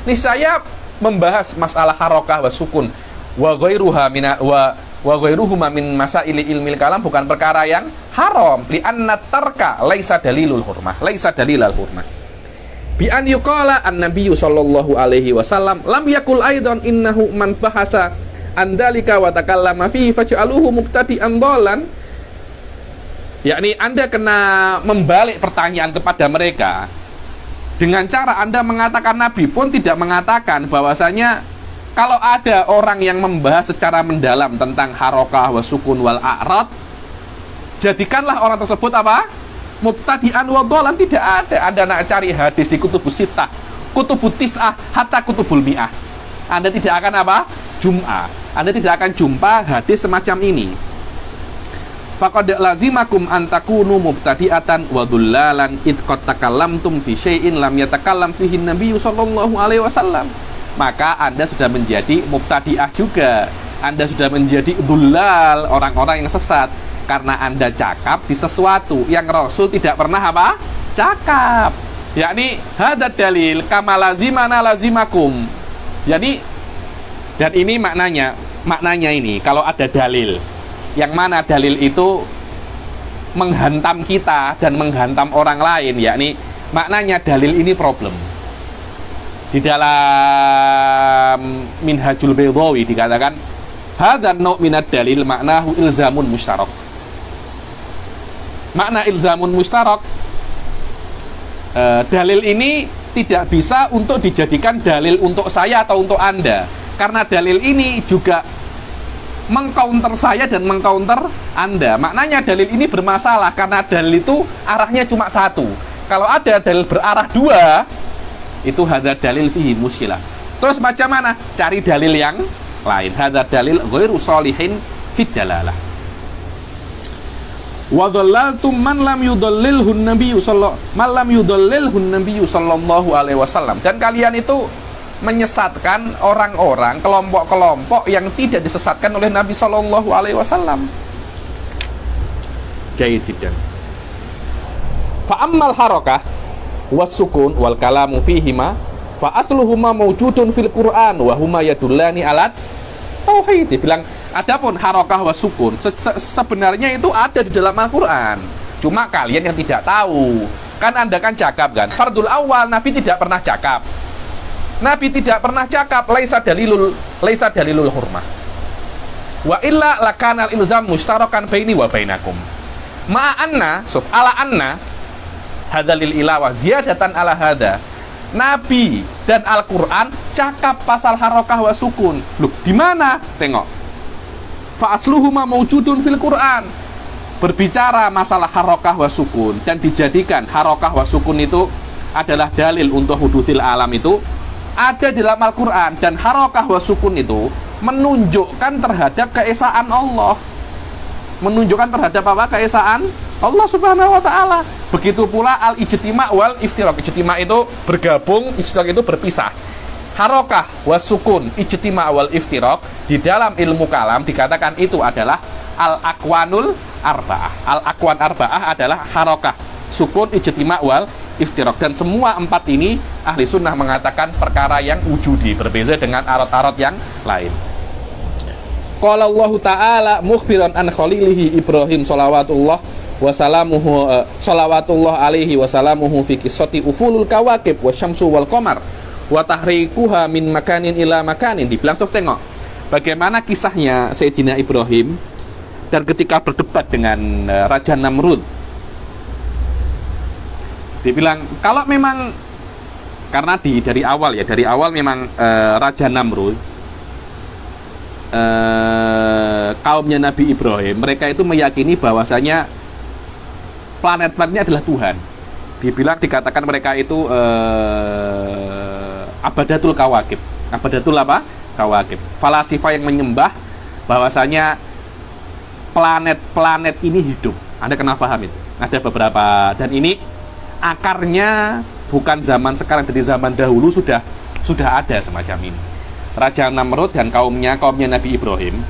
[SPEAKER 1] niscaya membahas masalah harokah wa sukun wa ghairuha min wa ghairuhuma min masaili ilmil kalam, bukan perkara yang haram. Li anna tarka laisa dalilul hurmah, laisa dalilal hurmah. Bi an yuqala an-nabiyyu sallallahu alaihi wasallam lam yakul aidan innahu man bahasa an dzalika wa takallama fihi faj'aluhu mubtadi'an dhalan. Yakni Anda kena membalik pertanyaan kepada mereka dengan cara Anda mengatakan Nabi pun tidak mengatakan bahwasanya kalau ada orang yang membahas secara mendalam tentang harokah wa sukun wal a'rad, jadikanlah orang tersebut apa? Mubtadi'an wa dhalan. Tidak ada. Anda nak cari hadis di kutubus sittah, kutubus tis'ah, hatta kutubul mi'ah, Anda tidak akan apa? Jum'ah. Anda tidak akan jumpa hadis semacam ini. Faqad lazimakum an takunu mubtadi'atan wa dhullalan id qad takallamtum fi syai'in lam yatakallam fihi an-nabiy sallallahu alaihi wasallam. Maka Anda sudah menjadi mubtadi'ah juga. Anda sudah menjadi dhullal, orang-orang yang sesat, karena Anda cakap di sesuatu yang Rasul tidak pernah apa? Cakap. Yakni hadad dalil kama lazimana lazimakum. Jadi, dan ini maknanya ini kalau ada dalil yang mana dalil itu menghantam kita dan menghantam orang lain, yakni maknanya dalil ini problem. Di dalam Minhajul Baydawi dikatakan hadzal naw' minad dalil maknahu ilzamun mustarak. Makna ilzamun mustarak, dalil ini tidak bisa untuk dijadikan dalil untuk saya atau untuk Anda, karena dalil ini juga mengcounter saya dan mengcounter Anda. Maknanya dalil ini bermasalah karena dalil itu arahnya cuma satu. Kalau ada dalil berarah dua, itu hadza dalil fihi muskilah. Terus macam mana? Cari dalil yang lain. Hadza dalil ghairu shalihin fid dalalah. Wa dhallaltum man lam yudallilhu an-nabiyyu sallallahu alaihi wasallam. Dan kalian itu menyesatkan orang-orang, kelompok-kelompok yang tidak disesatkan oleh Nabi sallallahu alaihi wasallam. Jayyid jiddan. Fa ammal harakah was sukun wal kalamu fihima fa asluhuma mawjudun fil Qur'an wa huma yadullani alat tauhid. Dibilang adapun harakah wa sukun sebenarnya itu ada di dalam Al-Qur'an. Cuma kalian yang tidak tahu. Kan Anda kan cakap kan, fardul awal Nabi tidak pernah cakap. Nabi tidak pernah cakap laisa dalilul hurmah. Wa illa lakanal ilzam mustarakan baini wa bainakum. Ma'anna suf ala anna hadzalil ilawa ziyadatan ala hadza. Nabi dan Al-Qur'an cakap pasal harakah wa sukun. Loh, di mana? Tengok. Fa asluhuma mawjudun fil Qur'an. Berbicara masalah harakah wa sukun dan dijadikan harakah wa sukun itu adalah dalil untuk hudusil alam itu ada di dalam Al-Qur'an, dan harakah wa sukun itu menunjukkan terhadap keesaan Allah. Menunjukkan terhadap apa? Keesaan Allah Subhanahu wa taala. Begitu pula al-ijtima' wal iftiraq. Ijtima' itu bergabung, iftiraq itu berpisah. Harakah wa sukun, ijtima' wal iftiraq di dalam ilmu kalam dikatakan itu adalah al-aqwanul arba'ah. Al-aqwan arba'ah adalah harakah, sukun, ijtima' wal iftiraq. Dan semua empat ini ahli sunnah mengatakan perkara yang wujudi, berbeza dengan arad-arad yang lain. Qala Allah Ta'ala mukhbiran an khalilihi Ibrahim salawatullah alaihi wasalamuhu fi qissati ufulul kawakib wa syamsu wal qamar wa tahrikuha min makanin ila makanin. Dibilang, tengok bagaimana kisahnya Sayyidina Ibrahim dan ketika berdebat dengan Raja Namrud. Dibilang, kalau memang Karena dari awal memang Raja Namrud, kaumnya Nabi Ibrahim, mereka itu meyakini bahwasanya planet-planetnya adalah Tuhan. Dikatakan mereka itu abadatul kawakib. Abadatul apa? Kawakib. Falasifah yang menyembah bahwasanya planet-planet ini hidup. Anda kena paham itu. Ada beberapa, dan ini akarnya bukan zaman sekarang, dari zaman dahulu sudah ada semacam ini. Raja Namrud dan kaumnya Nabi Ibrahim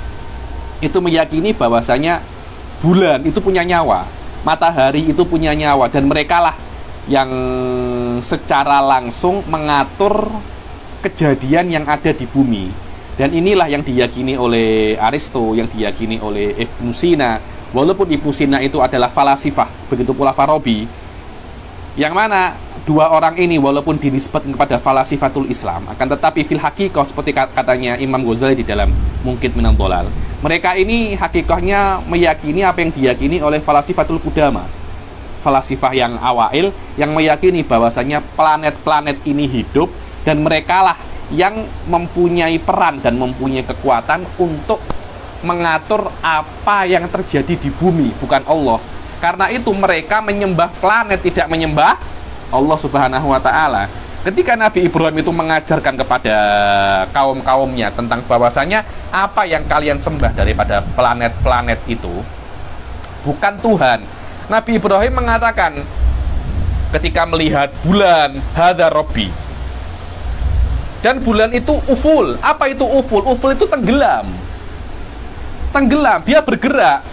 [SPEAKER 1] itu meyakini bahwasanya bulan itu punya nyawa, matahari itu punya nyawa, dan mereka lah yang secara langsung mengatur kejadian yang ada di bumi. Dan inilah yang diyakini oleh Aristo, yang diyakini oleh Ibnu Sina. Walaupun Ibnu Sina itu adalah falasifah, begitu pula Farabi, yang mana dua orang ini walaupun dinisbatkan kepada falasifatul Islam, akan tetapi fil hakikoh, seperti katanya Imam Ghazali di dalam Mungkit Minad Dhalal, mereka ini hakikahnya meyakini apa yang diyakini oleh falasifatul Qudama, falasifah yang awail, yang meyakini bahwasanya planet-planet ini hidup, dan mereka lah yang mempunyai peran dan mempunyai kekuatan untuk mengatur apa yang terjadi di bumi, bukan Allah. Karena itu mereka menyembah planet, tidak menyembah Allah Subhanahu wa Ta'ala. Ketika Nabi Ibrahim itu mengajarkan kepada kaum-kaumnya tentang bahwasanya apa yang kalian sembah daripada planet-planet itu bukan Tuhan, Nabi Ibrahim mengatakan ketika melihat bulan, hadza rabbi. Dan bulan itu uful. Apa itu uful? Uful itu tenggelam. Tenggelam, dia bergerak.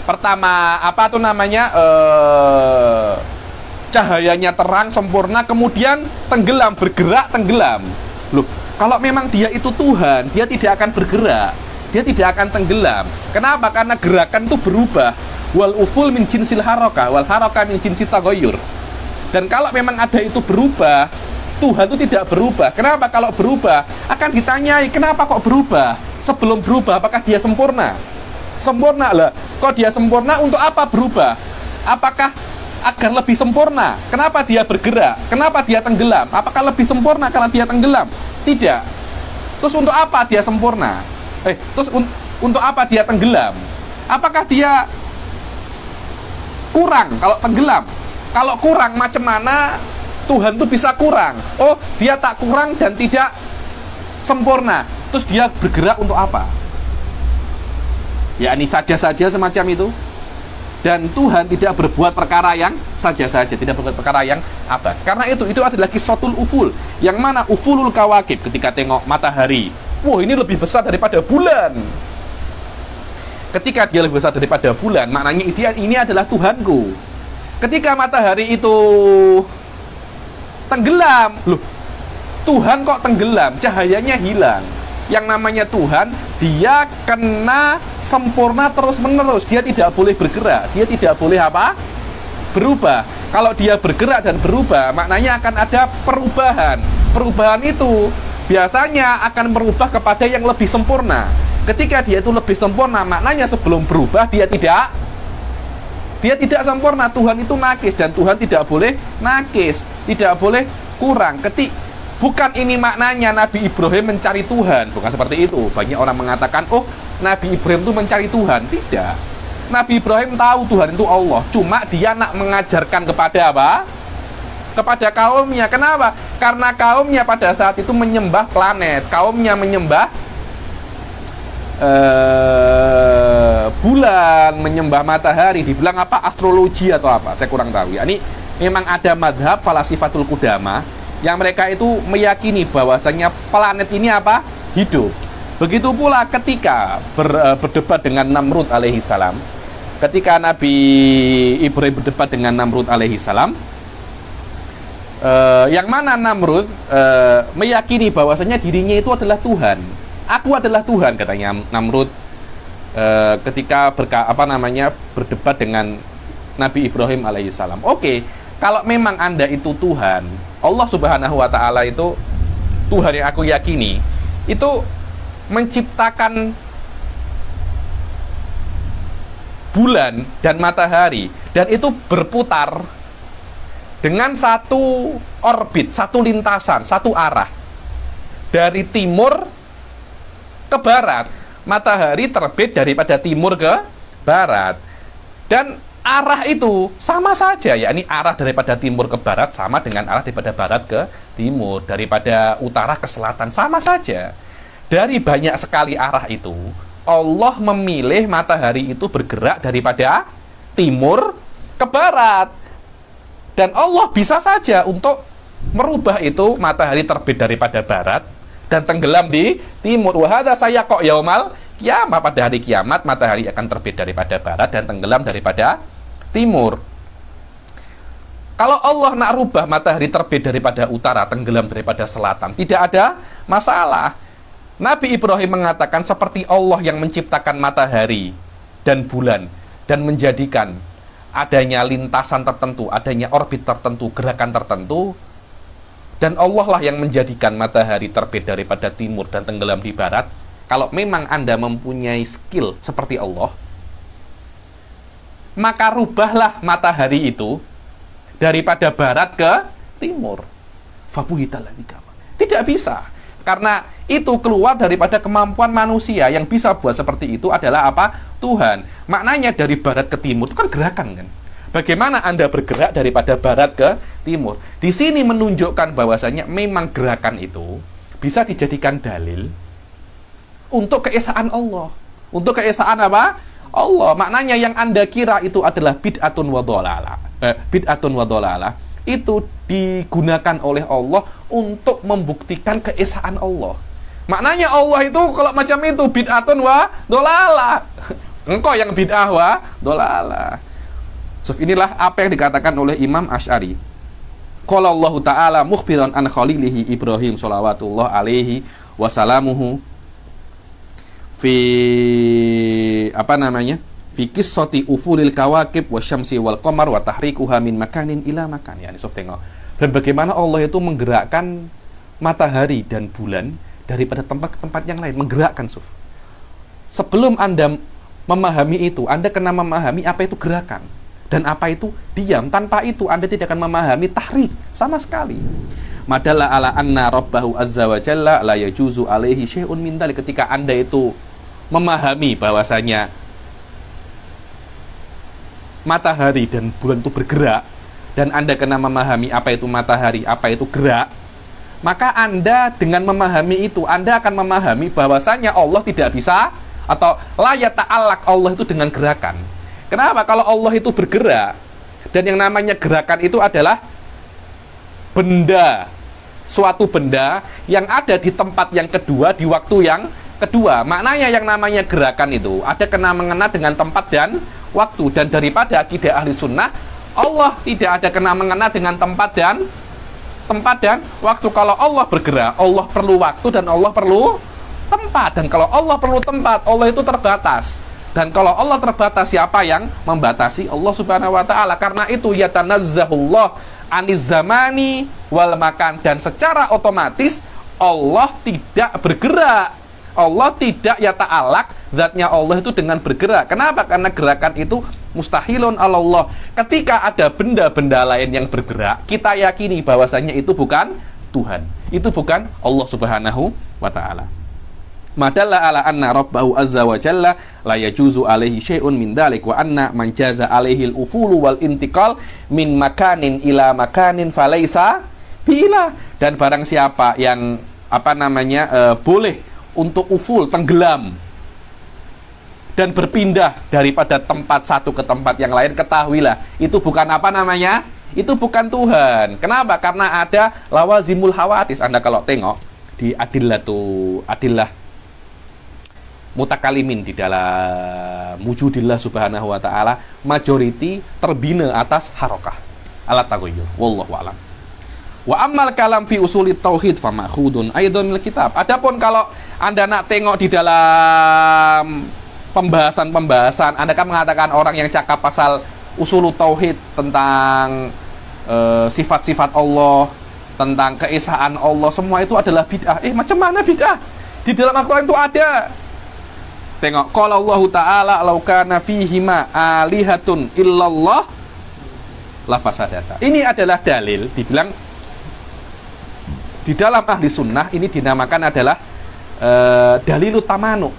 [SPEAKER 1] Pertama, apa tuh namanya? Cahayanya terang, sempurna, kemudian tenggelam, bergerak, tenggelam. Loh, kalau memang dia itu Tuhan, dia tidak akan bergerak, dia tidak akan tenggelam. Kenapa? Karena gerakan itu berubah. Wal uful min jinsil harokah, wal harokah min jinsil taghayyur. Dan kalau memang ada itu berubah, Tuhan itu tidak berubah. Kenapa? Kalau berubah, akan ditanyai, kenapa kok berubah? Sebelum berubah, apakah dia sempurna? Sempurna lah. Kok dia sempurna, untuk apa berubah? Apakah agar lebih sempurna? Kenapa dia bergerak? Kenapa dia tenggelam? Apakah lebih sempurna karena dia tenggelam? Tidak. Terus untuk apa dia sempurna? Untuk apa dia tenggelam? Apakah dia kurang kalau tenggelam? Kalau kurang, macam mana Tuhan itu bisa kurang? Oh, dia tak kurang dan tidak sempurna. Terus dia bergerak untuk apa? Ya, ini saja-saja semacam itu. Dan Tuhan tidak berbuat perkara yang saja-saja, tidak berbuat perkara yang abad. Karena itu adalah kisahul uful, yang mana ufulul kawakib, ketika tengok matahari, wah, ini lebih besar daripada bulan. Ketika dia lebih besar daripada bulan, maknanya ini adalah Tuhanku. Ketika matahari itu tenggelam, loh, Tuhan kok tenggelam, cahayanya hilang. Yang namanya Tuhan, dia kena sempurna terus-menerus. Dia tidak boleh bergerak, dia tidak boleh apa? Berubah. Kalau dia bergerak dan berubah, maknanya akan ada perubahan. Perubahan itu biasanya akan berubah kepada yang lebih sempurna. Ketika dia itu lebih sempurna, maknanya sebelum berubah dia tidak sempurna. Tuhan itu nakis, dan Tuhan tidak boleh nakis, tidak boleh kurang. Bukan ini maknanya Nabi Ibrahim mencari Tuhan, bukan seperti itu. Banyak orang mengatakan, oh, Nabi Ibrahim itu mencari Tuhan. Tidak. Nabi Ibrahim tahu Tuhan itu Allah, cuma dia nak mengajarkan kepada apa? Kepada kaumnya. Kenapa? Karena kaumnya pada saat itu menyembah planet, kaumnya menyembah bulan, menyembah matahari, dibilang apa? Astrologi atau apa? Saya kurang tahu ya. Ini memang ada madhab falasifatul Qudama yang mereka itu meyakini bahwasanya planet ini apa? Hidup. Begitu pula ketika berdebat dengan Namrud alaihi salam. Ketika Nabi Ibrahim berdebat dengan Namrud alaihi salam, yang mana Namrud meyakini bahwasanya dirinya itu adalah Tuhan. Aku adalah Tuhan, katanya Namrud ketika berdebat dengan Nabi Ibrahim alaihi salam. Oke, kalau memang Anda itu Tuhan, Allah Subhanahu wa Ta'ala itu Tuhan yang aku yakini, itu menciptakan bulan dan matahari, dan itu berputar dengan satu orbit, satu lintasan, satu arah. Dari timur ke barat. Matahari terbit daripada timur ke barat. Dan arah itu sama saja, yakni arah daripada timur ke barat sama dengan arah daripada barat ke timur, daripada utara ke selatan sama saja. Dari banyak sekali arah itu, Allah memilih matahari itu bergerak daripada timur ke barat. Dan Allah bisa saja untuk merubah itu matahari terbit daripada barat dan tenggelam di timur. Wa hadza sayaqa'u yaumal qiyamah, pada hari kiamat matahari akan terbit daripada barat dan tenggelam daripada timur. Kalau Allah nak rubah matahari terbit daripada utara, tenggelam daripada selatan, tidak ada masalah. Nabi Ibrahim mengatakan seperti Allah yang menciptakan matahari dan bulan dan menjadikan adanya lintasan tertentu, adanya orbit tertentu, gerakan tertentu, dan Allah lah yang menjadikan matahari terbit daripada timur dan tenggelam di barat. Kalau memang Anda mempunyai skill seperti Allah, maka rubahlah matahari itu daripada barat ke timur. Tidak bisa, karena itu keluar daripada kemampuan manusia. Yang bisa buat seperti itu adalah apa? Tuhan. Maknanya dari barat ke timur itu kan gerakan kan. Bagaimana Anda bergerak daripada barat ke timur? Di sini menunjukkan bahwasanya memang gerakan itu bisa dijadikan dalil untuk keesaan Allah. Untuk keesaan apa? Allah. Maknanya yang Anda kira itu adalah bid'atun wa dhalalah, itu digunakan oleh Allah untuk membuktikan keesaan Allah. Maknanya Allah itu kalau macam itu bid'atun wa dhalalah. Engkau yang bid'ah wa dhalalah. So, inilah apa yang dikatakan oleh Imam Asy'ari. Qala Allah Ta'ala mukhbiran an khalilihi Ibrahim shalawatullah alaihi wasalamuhu fi fi qissati ufulil kawakib wasyamsi wal qamar wa tahrikuha min makanin ila makan. Yani sof tengok. Dan bagaimana Allah itu menggerakkan matahari dan bulan daripada tempat ke tempat yang lain, menggerakkan sof. Sebelum Anda memahami itu, Anda kena memahami apa itu gerakan dan apa itu diam. Tanpa itu Anda tidak akan memahami tahrik sama sekali. Madalla ala anna rabbahu azza wa jalla la yajuzu alaihi syai'un min dzalik. Ketika Anda itu memahami bahwasanya matahari dan bulan itu bergerak, dan Anda kena memahami apa itu matahari, apa itu gerak, maka Anda dengan memahami itu, Anda akan memahami bahwasanya Allah tidak bisa, atau la yata'allaq Allah itu dengan gerakan. Kenapa? Kalau Allah itu bergerak, dan yang namanya gerakan itu adalah benda, suatu benda yang ada di tempat yang kedua, di waktu yang kedua. Maknanya yang namanya gerakan itu ada kena mengena dengan tempat dan waktu. Dan daripada akidah ahli sunnah, Allah tidak ada kena mengena dengan tempat dan waktu. Kalau Allah bergerak, Allah perlu waktu dan Allah perlu tempat. Dan kalau Allah perlu tempat, Allah itu terbatas. Dan kalau Allah terbatas, siapa yang membatasi? Allah Subhanahu wa ta'ala. Karena itu yatanazzahullah aniz zamani wal makan. Dan secara otomatis Allah tidak bergerak. Allah tidak yata'alaq, zatnya Allah itu dengan bergerak. Kenapa? Karena gerakan itu mustahilun Allah. Ketika ada benda-benda lain yang bergerak, kita yakini bahwasanya itu bukan Tuhan, itu bukan Allah Subhanahu wa ta'ala. Madalla ala anna rabbahu azza wa jalla la yajuzu alaihi syai'un min dalik wa anna man jaza alaihi al-ufulu wal intiqal min makanin ila makanin falaisa bila. Dan barang siapa yang boleh untuk uful, tenggelam dan berpindah daripada tempat satu ke tempat yang lain, ketahuilah itu bukan itu bukan Tuhan. Kenapa? Karena ada lawazimul hawadis. Anda kalau tengok di adillah mutakalimin di dalam wujudillah subhanahu wa ta'ala, majority terbina atas harokah alat taghayyur. Wallahu a'lam. Wa ammal kalam fi usulit tauhid fa ma'khudun aidan min kitab. Adapun kalau Anda nak tengok di dalam pembahasan-pembahasan, Anda kan mengatakan orang yang cakap pasal usulut tauhid tentang sifat-sifat Allah, tentang keesaan Allah, semua itu adalah bid'ah. Macam mana bid'ah? Di dalam Al-Quran itu ada. Tengok, qala Allah Ta'ala law kana fihima alihatun illallah la fasadata. Ini adalah dalil, dibilang di dalam ahli sunnah ini dinamakan adalah dalilul tamanu,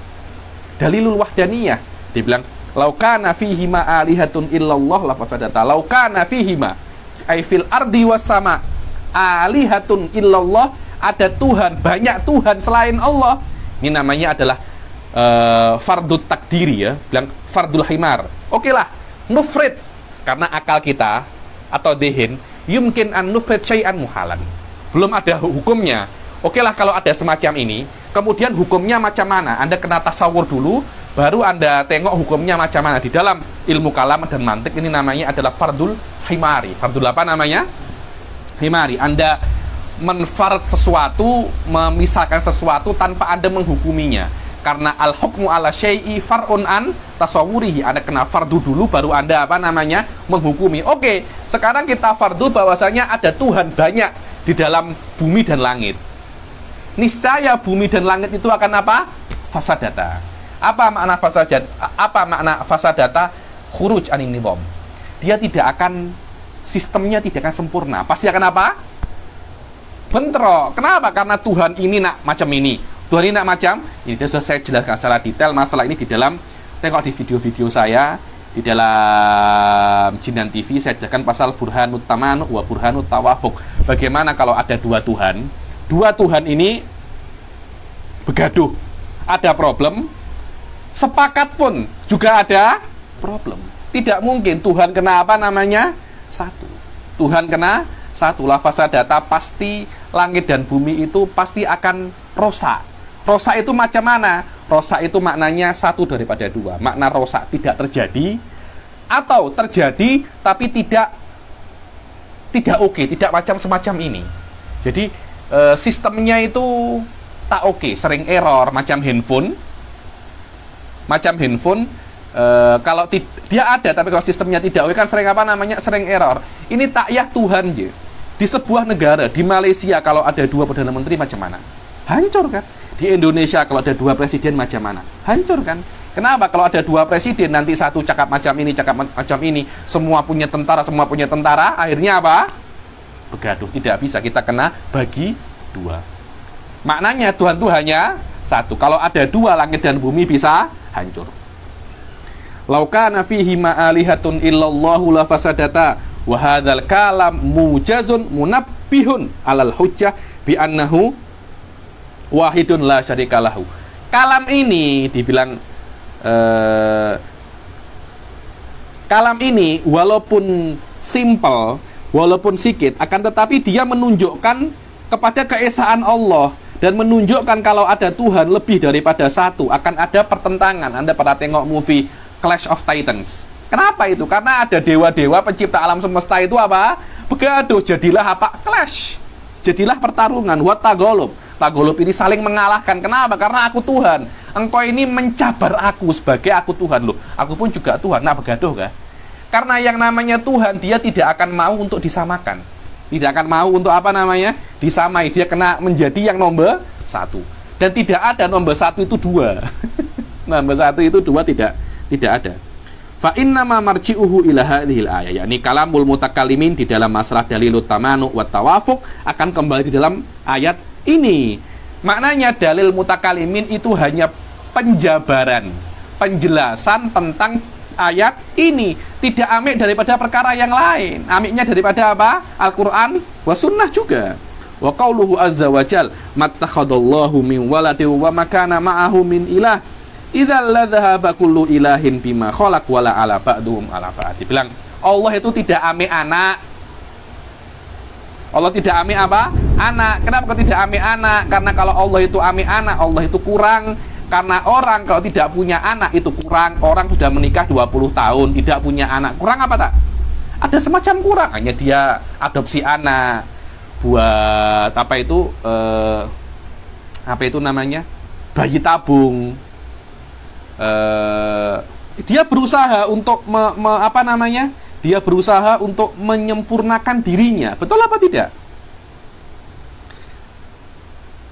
[SPEAKER 1] dalilul wahdaniyah. Dibilang laukana fihima alihatun illallah la fasadata. Laukana fihima ay fil ardi was sama alihatun illallah, ada Tuhan, banyak Tuhan selain Allah. Ini namanya adalah fardut takdiri ya, bilang fardul himar. Oke lah, nufrid karena akal kita atau dehin yumkin an nufrid syai'an muhalan. Belum ada hukumnya. Oke lah kalau ada semacam ini, kemudian hukumnya macam mana? Anda kena tasawur dulu, baru Anda tengok hukumnya macam mana. Di dalam ilmu kalam dan mantik ini namanya adalah fardul himari. Fardul apa namanya? Himari. Anda menfard sesuatu, memisahkan sesuatu tanpa Anda menghukuminya. Karena al-hukmu ala syai'i far'un an tasawurihi. Anda kena fardu dulu, baru Anda apa namanya? Menghukumi. Oke, sekarang kita fardu bahwasanya ada Tuhan banyak di dalam bumi dan langit. Niscaya bumi dan langit itu akan apa? Fasadata. Apa makna fasadat? Apa makna fasadata? Khuruj anin nizam. Dia tidak akan, sistemnya tidak akan sempurna. Pasti akan apa? Bentrok. Kenapa? Karena Tuhan ini nak macam ini, Tuhan ini nak macam ini. Sudah saya jelaskan secara detail masalah ini di dalam, tengok di video-video saya di dalam Jinan TV. Saya jelaskan pasal burhanut tamanu wa burhanut tawafuk. Bagaimana kalau ada dua Tuhan ini begaduh, ada problem, sepakat pun juga ada problem. Tidak mungkin Tuhan kena apa namanya? Satu. Tuhan kena satu. La fasadata, pasti langit dan bumi itu pasti akan rosak. Rosak itu macam mana? Rosak itu maknanya satu daripada dua. Makna rosak tidak terjadi, atau terjadi tapi tidak oke, tidak macam semacam ini. Jadi sistemnya itu tak oke, sering error, macam handphone. Kalau dia ada tapi kalau sistemnya tidak oke kan sering apa namanya? Sering error. Ini takyah Tuhan je. Di sebuah negara, di Malaysia kalau ada dua Perdana Menteri macam mana? Hancur kan? Di Indonesia kalau ada dua presiden macam mana? Hancur kan? Kenapa? Kalau ada dua presiden, nanti satu cakap macam ini, cakap macam ini, semua punya tentara, akhirnya apa? Begaduh. Tidak bisa, kita kena bagi dua. Maknanya Tuhan itu hanya satu. Kalau ada dua, langit dan bumi bisa hancur. Laukana fihi ma'alihatun illallahu la fasadata wa hadzal kalam mujazun munabbihun alal hujjah bi annahu wahidun la syarikalahu. Kalam ini dibilang kalam ini walaupun simple, walaupun sedikit, akan tetapi dia menunjukkan kepada keesaan Allah dan menunjukkan kalau ada Tuhan lebih daripada satu, akan ada pertentangan. Anda pernah tengok movie Clash of Titans? Kenapa itu? Karena ada dewa-dewa pencipta alam semesta itu apa? Begaduh, jadilah apa? Clash. Jadilah pertarungan. What tagolub? Tagolub ini saling mengalahkan. Kenapa? Karena aku Tuhan. Engkau ini mencabar aku sebagai aku Tuhan. Loh, aku pun juga Tuhan. Nah, begaduh kah? Karena yang namanya Tuhan, dia tidak akan mau untuk disamakan. Tidak akan mau untuk apa namanya? Disamai. Dia kena menjadi yang nomor satu. Dan tidak ada nomor satu itu dua. Nomor satu itu dua, tidak ada. Fa innama marji'uhu ila hadhil ayat, yakni kalamul mutakallimin di dalam masalah dalilut tamanu wa tawafuq akan kembali di dalam ayat ini. Maknanya dalil mutakallimin itu hanya penjabaran, penjelasan tentang ayat ini, tidak amik daripada perkara yang lain. Amiknya daripada apa? Al-Qur'an wa sunnah juga. Wa qauluhu azza wa jal mattakhadallahu min waladin wa makana ma'ahu min ilah idzal ladzahaba kullu ilahin bima khalaq wala ala ba'duhum ala ba'd. Dibilang Allah itu tidak ame anak. Allah tidak ame apa? Anak. Kenapa kok tidak ame anak? Karena kalau Allah itu ame anak, Allah itu kurang. Karena orang kalau tidak punya anak itu kurang. Orang sudah menikah 20 tahun tidak punya anak. Kurang apa tak? Ada semacam kurang. Hanya dia adopsi anak buat apa itu namanya? Bayi tabung. Dia berusaha untuk dia berusaha untuk menyempurnakan dirinya, betul apa tidak?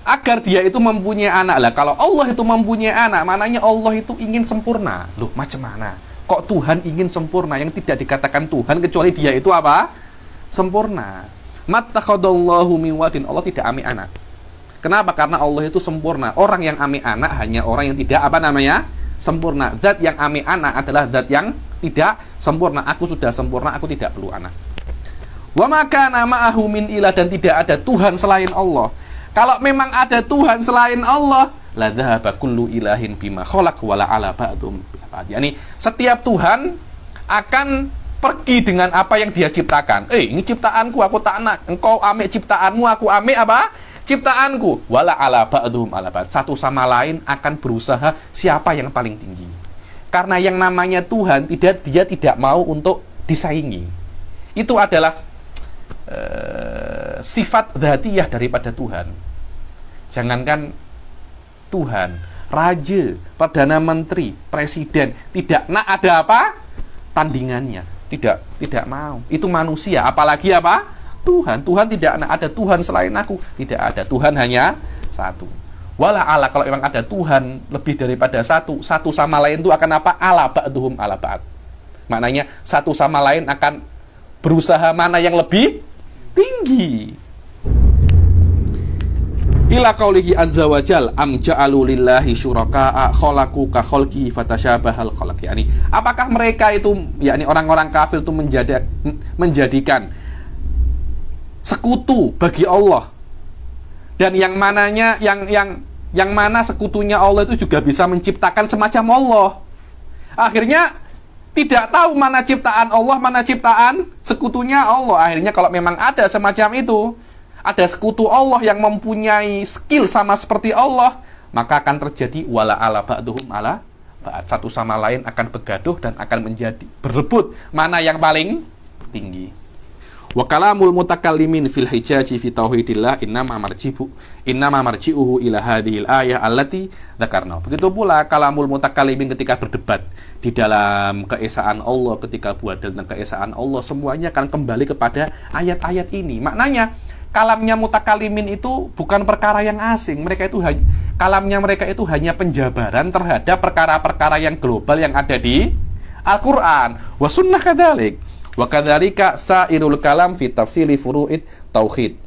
[SPEAKER 1] Agar dia itu mempunyai anak. Lah kalau Allah itu mempunyai anak, maknanya Allah itu ingin sempurna. Loh, macam mana? Kok Tuhan ingin sempurna? Yang tidak dikatakan Tuhan kecuali dia itu apa? Sempurna. Mattakhadallahu min waladin. Allah tidak ambil anak. Kenapa? Karena Allah itu sempurna. Orang yang ambil anak hanya orang yang tidak apa namanya? Sempurna. Zat yang ambil anak adalah zat yang tidak sempurna. Aku sudah sempurna, aku tidak perlu anak. Wa ma kana ma'ahu min ilah, dan tidak ada Tuhan selain Allah. Kalau memang ada Tuhan selain Allah, la dhahaba kullu ilahin bima khalaq wala ala ba'dhum. Yani setiap Tuhan akan pergi dengan apa yang dia ciptakan. Ini ciptaanku, aku tak nak. Engkau ambil ciptaanmu, aku ambil apa? Ciptaanku. Wala ala ba'dhum ala ba'd. Satu sama lain akan berusaha siapa yang paling tinggi. Karena yang namanya Tuhan dia tidak mau untuk disaingi. Itu adalah sifat dzatiyah daripada Tuhan. Jangankan Tuhan, raja, perdana menteri, presiden, tidak nak ada apa? Tandingannya. Tidak mau. Itu manusia, apalagi apa? Tuhan. Tuhan tidak nak ada Tuhan selain aku. Tidak ada. Tuhan hanya satu. Wala ala, kalau memang ada Tuhan lebih daripada satu, satu sama lain itu akan apa? Ala ba'duhum ala ba'd. Maknanya satu sama lain akan berusaha mana yang lebih tinggi. Ila qaulihi azza wa jal am ja'alu lillahi syuraka'a khalaqu ka khalqihi fatasyabahal khalq. Yani apakah mereka itu, yakni orang-orang kafir itu menjadikan sekutu bagi Allah, dan yang mananya yang mana sekutunya Allah itu juga bisa menciptakan semacam Allah. Akhirnya tidak tahu mana ciptaan Allah, mana ciptaan sekutunya Allah. Akhirnya kalau memang ada semacam itu, ada sekutu Allah yang mempunyai skill sama seperti Allah, maka akan terjadi wala ala ba'duhum ala ba'd. Satu sama lain akan bergaduh dan akan menjadi berebut mana yang paling tinggi. Wa kalamul mutakallimin fil hijaji fi tauhidillah innama marji'uhu ila hadhil ayah allati dzakarna. Begitu pula kalamul mutakallimin ketika berdebat di dalam keesaan Allah, ketika buat tentang keesaan Allah, semuanya akan kembali kepada ayat-ayat ini. Maknanya kalamnya mutakallimin itu bukan perkara yang asing. Kalamnya mereka itu hanya penjabaran terhadap perkara-perkara yang global yang ada di Al-Qur'an. Wa sunnah kadzalik. Wa kadzalika sa'irul kalam fi tafsili furu'id tauhid.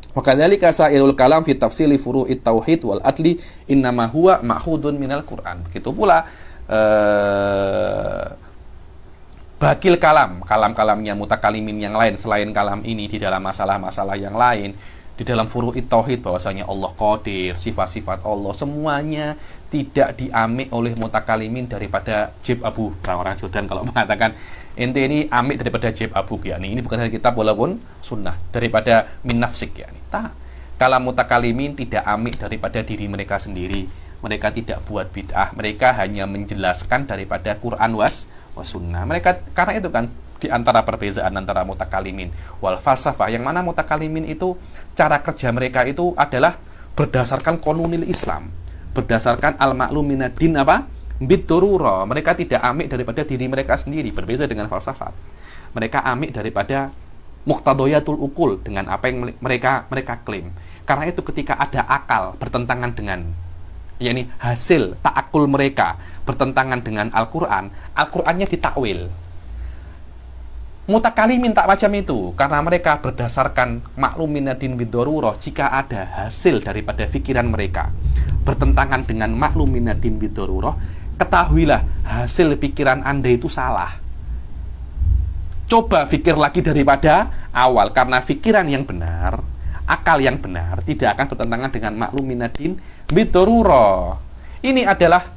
[SPEAKER 1] Wa kadzalika sa'irul kalam fi tafsili furu'id tauhid wal adli innama huwa ma'khudun minal Qur'an. Begitu pula bakil kalam-kalamnya mutakalimin yang lain selain kalam ini di dalam masalah-masalah yang lain, di dalam furu'id tauhid, bahwasanya Allah qadir, sifat-sifat Allah semuanya tidak diambil oleh mutakalimin daripada Jib Abu. Orang Jordan kalau mengatakan ente ini ambil daripada Jib Abu, yakni ini bukan dari kitab walaupun sunnah, daripada min nafsik, yakni tak. Kalam mutakalimin tidak ambil daripada diri mereka sendiri. Mereka tidak buat bid'ah, mereka hanya menjelaskan daripada Quran was sunnah. Mereka, karena itu kan di antara perbezaan antara mutakalimin wal falsafah, yang mana mutakalimin itu cara kerja mereka itu adalah berdasarkan konunil Islam, berdasarkan al-ma'lum minad-din apa? Bid-darurah. Mereka tidak ambil daripada diri mereka sendiri, berbeza dengan falsafat. Mereka ambil daripada muqtadayatul ukul, dengan apa yang mereka klaim. Karena itu ketika ada akal bertentangan dengan, yakni hasil ta'akul mereka bertentangan dengan Al-Qur'an, Al-Qur'annya ditakwil. Mutakalimin tak macam itu, karena mereka berdasarkan makluminadin biddarurah. Jika ada hasil daripada pikiran mereka bertentangan dengan makluminadin biddarurah, ketahuilah hasil pikiran Anda itu salah. Coba pikir lagi daripada awal, karena pikiran yang benar, akal yang benar tidak akan bertentangan dengan makluminadin biddarurah. Ini adalah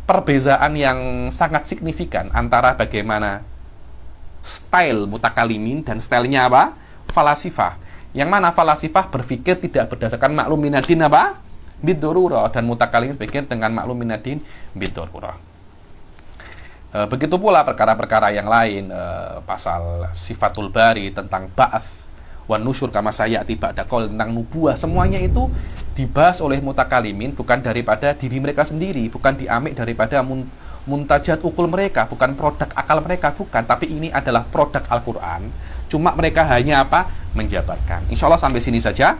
[SPEAKER 1] perbezaan yang sangat signifikan antara bagaimana style mutakalimin dan stylenya apa? Falasifah. Yang mana falasifah berpikir tidak berdasarkan makluminadin apa? Biddarurah, dan mutakalimin berpikir dengan makluminadin biddarurah. Begitu pula perkara-perkara yang lain, pasal sifatul bari tentang ba'ats wan nusyur kama sayati ba'da qaul, tentang nubuah, semuanya itu dibahas oleh mutakalimin bukan daripada diri mereka sendiri, bukan diambil daripada muntajat ukul mereka, bukan produk akal mereka, bukan, tapi ini adalah produk Al-Qur'an. Cuma mereka hanya apa? Menjabarkan. Insya Allah sampai sini saja.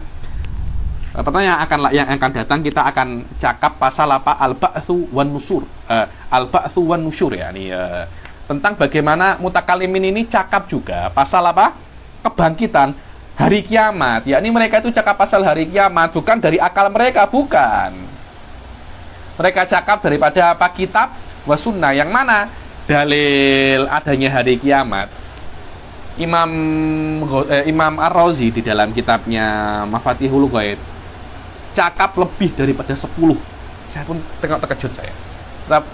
[SPEAKER 1] Pertanyaan yang akan datang kita akan cakap pasal apa? Al-ba'tsu wan nusur. Al-ba'tsu wan nusyur, ya. Ini tentang bagaimana mutakalimin ini cakap juga pasal apa? Kebangkitan hari kiamat. Yakni mereka itu cakap pasal hari kiamat bukan dari akal mereka, bukan. Mereka cakap daripada apa? Kitab wa sunnah, yang mana dalil adanya hari kiamat. Imam Ar-Razi di dalam kitabnya Mafatihul Ghaib cakap lebih daripada 10. Saya pun tengok terkejut saya.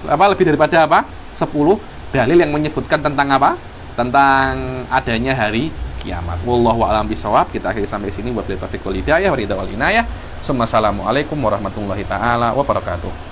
[SPEAKER 1] Lebih daripada apa? 10 dalil yang menyebutkan tentang apa? Tentang adanya hari kiamat. Wallahu a'lam bishawab. Kita akhiri sampai sini. Wabillahi taufiq wal hidayah wa ridha wal inayah. Assalamualaikum warahmatullahi taala wabarakatuh.